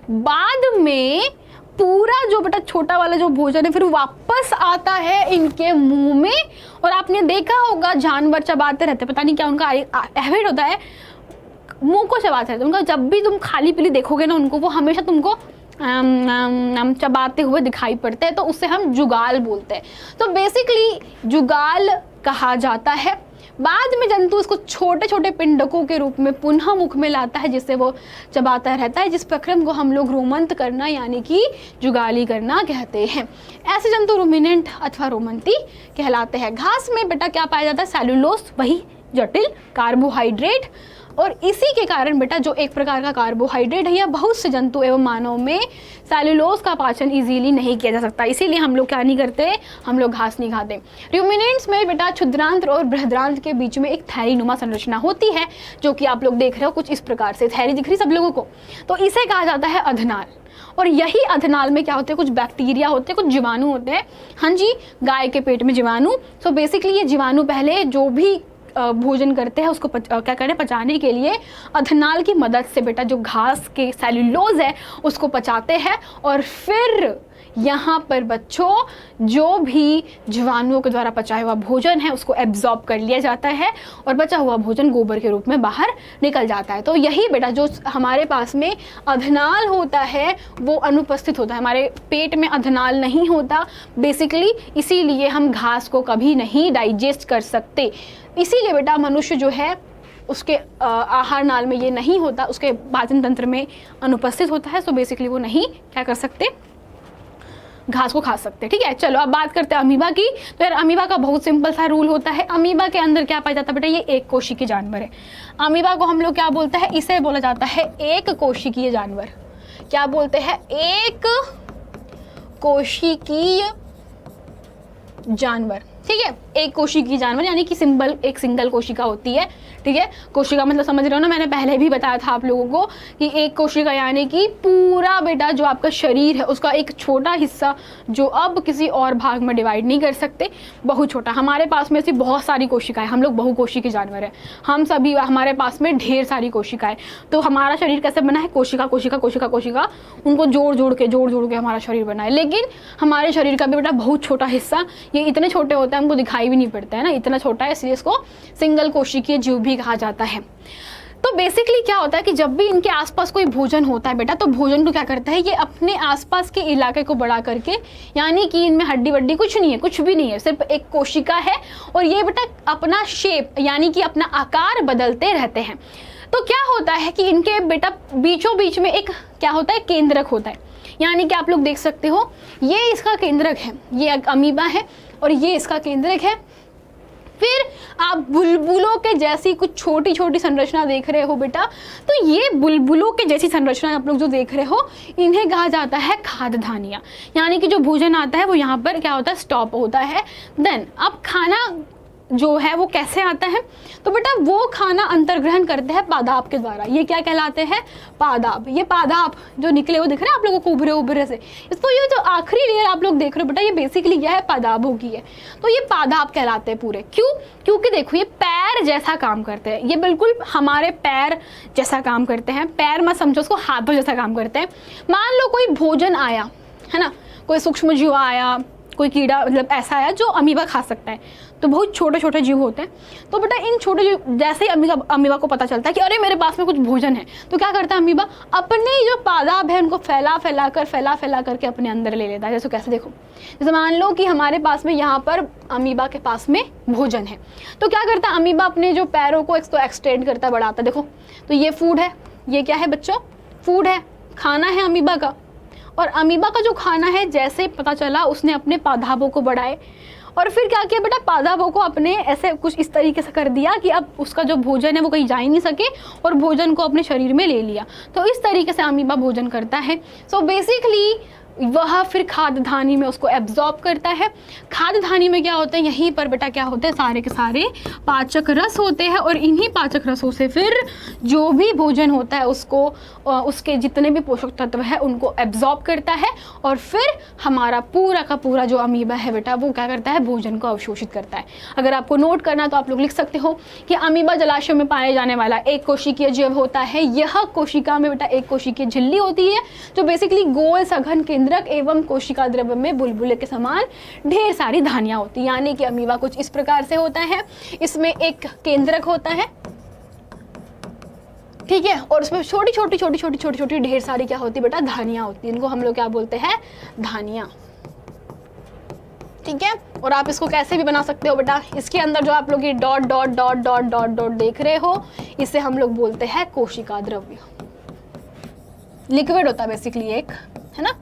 A: बाद में पूरा जो बेटा छोटा वाला जो भोजन है फिर वापस आता है इनके मुंह में। और आपने देखा होगा जानवर चबाते रहते, पता नहीं क्या उनका हैबिट होता है, मुंह को चबाते रहते। उनका जब भी तुम खाली पीली देखोगे ना उनको, वो हमेशा तुमको चबाते हुए दिखाई पड़ते हैं, तो उससे हम जुगाल बोलते हैं। तो बेसिकली जुगाल कहा जाता है। बाद में जंतु उसको छोटे छोटे पिंडकों के रूप में पुनः मुख में लाता है, जिससे वो चबाता रहता है, जिस प्रक्रम को हम लोग रोमंत करना यानी कि जुगाली करना कहते हैं। ऐसे जंतु रूमिनेंट अथवा रोमंती कहलाते हैं। घास में बेटा क्या पाया जाता है? सेलुलोज, वही जटिल कार्बोहाइड्रेट। और इसी के कारण बेटा जो एक प्रकार का कार्बोहाइड्रेट है, या बहुत से जंतु एवं मानव में सेलुलोज का पाचन इजीली नहीं किया जा सकता, इसीलिए हम लोग क्या नहीं करते, हम लोग घास नहीं खाते। रूमिनेंट्स में बेटा क्षुद्रांत्र और बृहदांत्र के बीच में एक थैलीनुमा संरचना होती है, जो कि आप लोग देख रहे हो कुछ इस प्रकार से। थैली दिख रही सब लोगों को? तो इसे कहा जाता है अधनाल। और यही अधनाल में क्या होते हैं? कुछ बैक्टीरिया होते हैं, कुछ जीवाणु होते हैं। हाँ जी, गाय के पेट में जीवाणु। सो बेसिकली ये जीवाणु पहले जो भी भोजन करते हैं उसको क्या करें, पचाने के लिए अधनाल की मदद से बेटा जो घास के सेलुलोज है उसको पचाते हैं। और फिर यहाँ पर बच्चों जो भी जीवाणुओं के द्वारा पचाया हुआ भोजन है उसको एब्जॉर्ब कर लिया जाता है और बचा हुआ भोजन गोबर के रूप में बाहर निकल जाता है। तो यही बेटा जो हमारे पास में अधनाल होता है वो अनुपस्थित होता है, हमारे पेट में अधनाल नहीं होता बेसिकली, इसीलिए हम घास को कभी नहीं डाइजेस्ट कर सकते। इसीलिए बेटा मनुष्य जो है उसके आहार नाल में ये नहीं होता, उसके पाचन तंत्र में अनुपस्थित होता है। सो बेसिकली वो नहीं क्या कर सकते, घास को खा सकते। ठीक है, चलो अब बात करते हैं अमीबा की। तो यार अमीबा का बहुत सिंपल सा रूल होता है। अमीबा के अंदर क्या पाया जाता है बेटा? ये एक कोशिकीय जानवर है। अमीबा को हम लोग क्या बोलते हैं? इसे बोला जाता है एक कोशिकीय जानवर। क्या बोलते हैं? एक कोशिकीय जानवर। ठीक है, एक कोशिकीय जानवर यानी कि एक सिंगल कोशिका होती है। ठीक है, कोशिका मतलब समझ रहे हो ना, मैंने पहले भी बताया था आप लोगों को कि एक कोशिका यानी कि पूरा बेटा जो आपका शरीर है उसका एक छोटा हिस्सा जो अब किसी और भाग में डिवाइड नहीं कर सकते, बहुत छोटा। हमारे पास में ऐसी बहुत सारी कोशिकाएं, हम लोग बहुकोशिकीय जानवर हैं, हम सभी, हमारे पास में ढेर सारी कोशिकाएं। तो हमारा शरीर कैसे बना है? कोशिका कोशिका कोशिका कोशिका, उनको जोड़ जोड़ के हमारा शरीर बना है। लेकिन हमारे शरीर का भी बेटा बहुत छोटा हिस्सा, ये इतने छोटे होते हैं हमको दिखाई भी नहीं पड़ता है ना, इतना छोटा है, इसलिए इसको सिंगल कोशिकीय जीव भी कहा जाता है। तो बेसिकली क्या होता है कि जब भी इनके आसपास कोई भोजन होता है बेटा, तो भोजन को क्या करता है, ये अपने आसपास के इलाके को बड़ा करके, यानी कि इनमें हड्डी वड्डी कुछ नहीं है, कुछ भी नहीं है, सिर्फ एक कोशिका है, और ये बेटा अपना शेप यानी कि अपना आकार बदलते रहते हैं। तो क्या होता है कि इनके बेटा बीचों बीच में एक क्या होता है, केंद्रक होता है, यानी कि आप लोग देख सकते हो ये इसका केंद्रक है, ये अमीबा है और ये इसका केंद्रक है। फिर आप बुलबुलों के जैसी कुछ छोटी छोटी संरचना देख रहे हो बेटा, तो ये बुलबुलों के जैसी संरचना आप लोग जो देख रहे हो इन्हें कहा जाता है खाद्यधानियाँ, यानी कि जो भोजन आता है वो यहाँ पर क्या होता है, स्टॉप होता है। देन अब खाना जो है वो कैसे आता है, तो बेटा वो खाना अंतर्ग्रहण करते हैं पादाप के द्वारा। ये क्या कहलाते हैं? पादाप। ये पादाप जो निकले वो दिख रहे हैं आप लोगों को उभरे उभरे से, इसको ये जो आखिरी लेयर आप लोग देख रहे हो बेटा, ये बेसिकली यह है पादापों की है। तो ये पादाप कहलाते हैं पूरे। क्यों? क्योंकि देखो ये पैर जैसा काम करते हैं, ये बिल्कुल हमारे पैर जैसा काम करते हैं। पैर मत समझो उसको, हाथों जैसा काम करते हैं। मान लो कोई भोजन आया है ना, कोई सूक्ष्म जीव आया, कोई कीड़ा मतलब ऐसा आया जो अमीबा खा सकता है, तो बहुत छोटे छोटे जीव होते हैं। तो बेटा इन छोटे जीव जैसे ही अमीबा को पता चलता है कि अरे मेरे पास में कुछ भोजन है, तो क्या करता है अमीबा, अपने जो पादाप है उनको फैला फैला करके अपने अंदर ले लेता है। जैसे कैसे देखो, जैसे मान लो कि हमारे पास में यहाँ पर अमीबा के पास में भोजन है, तो क्या करता है अमीबा अपने जो पैरों को एक्सटेंड करता है, बढ़ाता है। देखो तो ये फूड है, ये क्या है बच्चों, फूड है, खाना है अमीबा का। और अमीबा का जो खाना है, जैसे पता चला उसने अपने पादापों को बढ़ाए और फिर क्या किया बेटा, पादापों को अपने ऐसे कुछ इस तरीके से कर दिया कि अब उसका जो भोजन है वो कहीं जा ही नहीं सके और भोजन को अपने शरीर में ले लिया। तो इस तरीके से अमीबा भोजन करता है। सो बेसिकली वह फिर खाद्य धानी में उसको एब्जॉर्ब करता है। खाद्य धानी में क्या होता है, यहीं पर बेटा क्या होते हैं, सारे के सारे पाचक रस होते हैं और इन्हीं पाचक रसों से फिर जो भी भोजन होता है उसको उसके जितने भी पोषक तत्व है उनको एब्जॉर्ब करता है और फिर हमारा पूरा का पूरा जो अमीबा है बेटा वो क्या करता है, भोजन को अवशोषित करता है। अगर आपको नोट करना तो आप लोग लिख सकते हो कि अमीबा जलाशय में पाए जाने वाला एक कोशिकीय जीव होता है। यह कोशिका में बेटा एक कोशिकीय झिल्ली होती है जो बेसिकली गोल सघन केंद्रक एवं कोशिका द्रव्य में बुलबुले के समान ढेर सारी धानियां होती है। यानी कि अमीबा कुछ इस प्रकार से होता है, इसमें एक केंद्रक होता है, ठीक है, और उसमें छोटी छोटी छोटी छोटी छोटी छोटी ढेर सारी क्या होती है बेटा, धानियां होती है। इनको हम लोग क्या बोलते हैं, धानियां, ठीक है। और आप इसको कैसे भी बना सकते हो बेटा, इसके अंदर जो आप लोग ये dot dot dot dot dot dot देख रहे हो इसे हम लोग बोलते हैं कोशिका द्रव्य। लिक्विड होता है बेसिकली एक, है ना,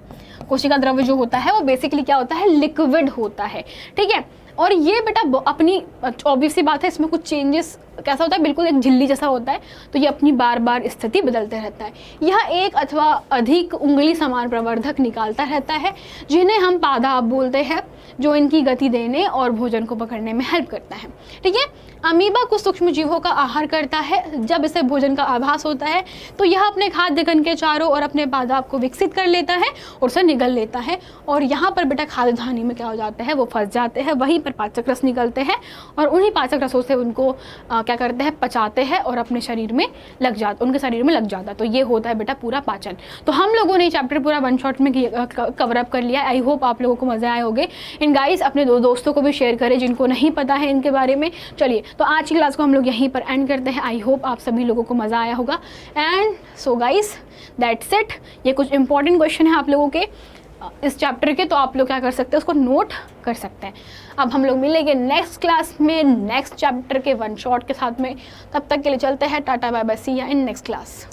A: कोशिका द्रव्य जो होता है वो बेसिकली क्या होता है, लिक्विड होता है, ठीक है। और ये बेटा अपनी ऑब्वियस सी बात है, इसमें कुछ चेंजेस कैसा होता है, बिल्कुल एक झिल्ली जैसा होता है, तो ये अपनी बार बार स्थिति बदलते रहता है। यह एक अथवा अधिक उंगली समान प्रवर्धक निकालता रहता है जिन्हें हम पादाप बोलते हैं, जो इनकी गति देने और भोजन को पकड़ने में हेल्प करता है, ठीक है। अमीबा कुछ सूक्ष्म जीवों का आहार करता है। जब इसे भोजन का आभास होता है तो यह अपने खाद्य कण के चारों ओर अपने पादाप को विकसित कर लेता है और उसे निगल लेता है। और यहाँ पर बेटा खाद्य धानी में क्या हो जाता है, वो फंस जाते हैं, वहीं पर पाचक रस निकलते हैं और उन्हीं पाचक रसों से उनको क्या करते हैं, पचाते हैं और अपने शरीर में लग जाता, उनके शरीर में लग जाता है। तो ये होता है बेटा पूरा पाचन। तो हम लोगों ने चैप्टर पूरा वन शॉट में कवर अप कर लिया। आई होप आप लोगों को मज़ा आए होंगे। एंड गाइस अपने दोस्तों को भी शेयर करें जिनको नहीं पता है इनके बारे में। चलिए तो आज की क्लास को हम लोग यहीं पर एंड करते हैं। आई होप आप सभी लोगों को मज़ा आया होगा। And so guys that's it. ये कुछ इंपॉर्टेंट क्वेश्चन है आप लोगों के इस चैप्टर के, तो आप लोग क्या कर सकते हैं, उसको नोट कर सकते हैं। अब हम लोग मिलेंगे नेक्स्ट क्लास में नेक्स्ट चैप्टर के वन शॉट के साथ में। तब तक के लिए चलते हैं, टाटा बाय बाय, सी या इन नेक्स्ट क्लास।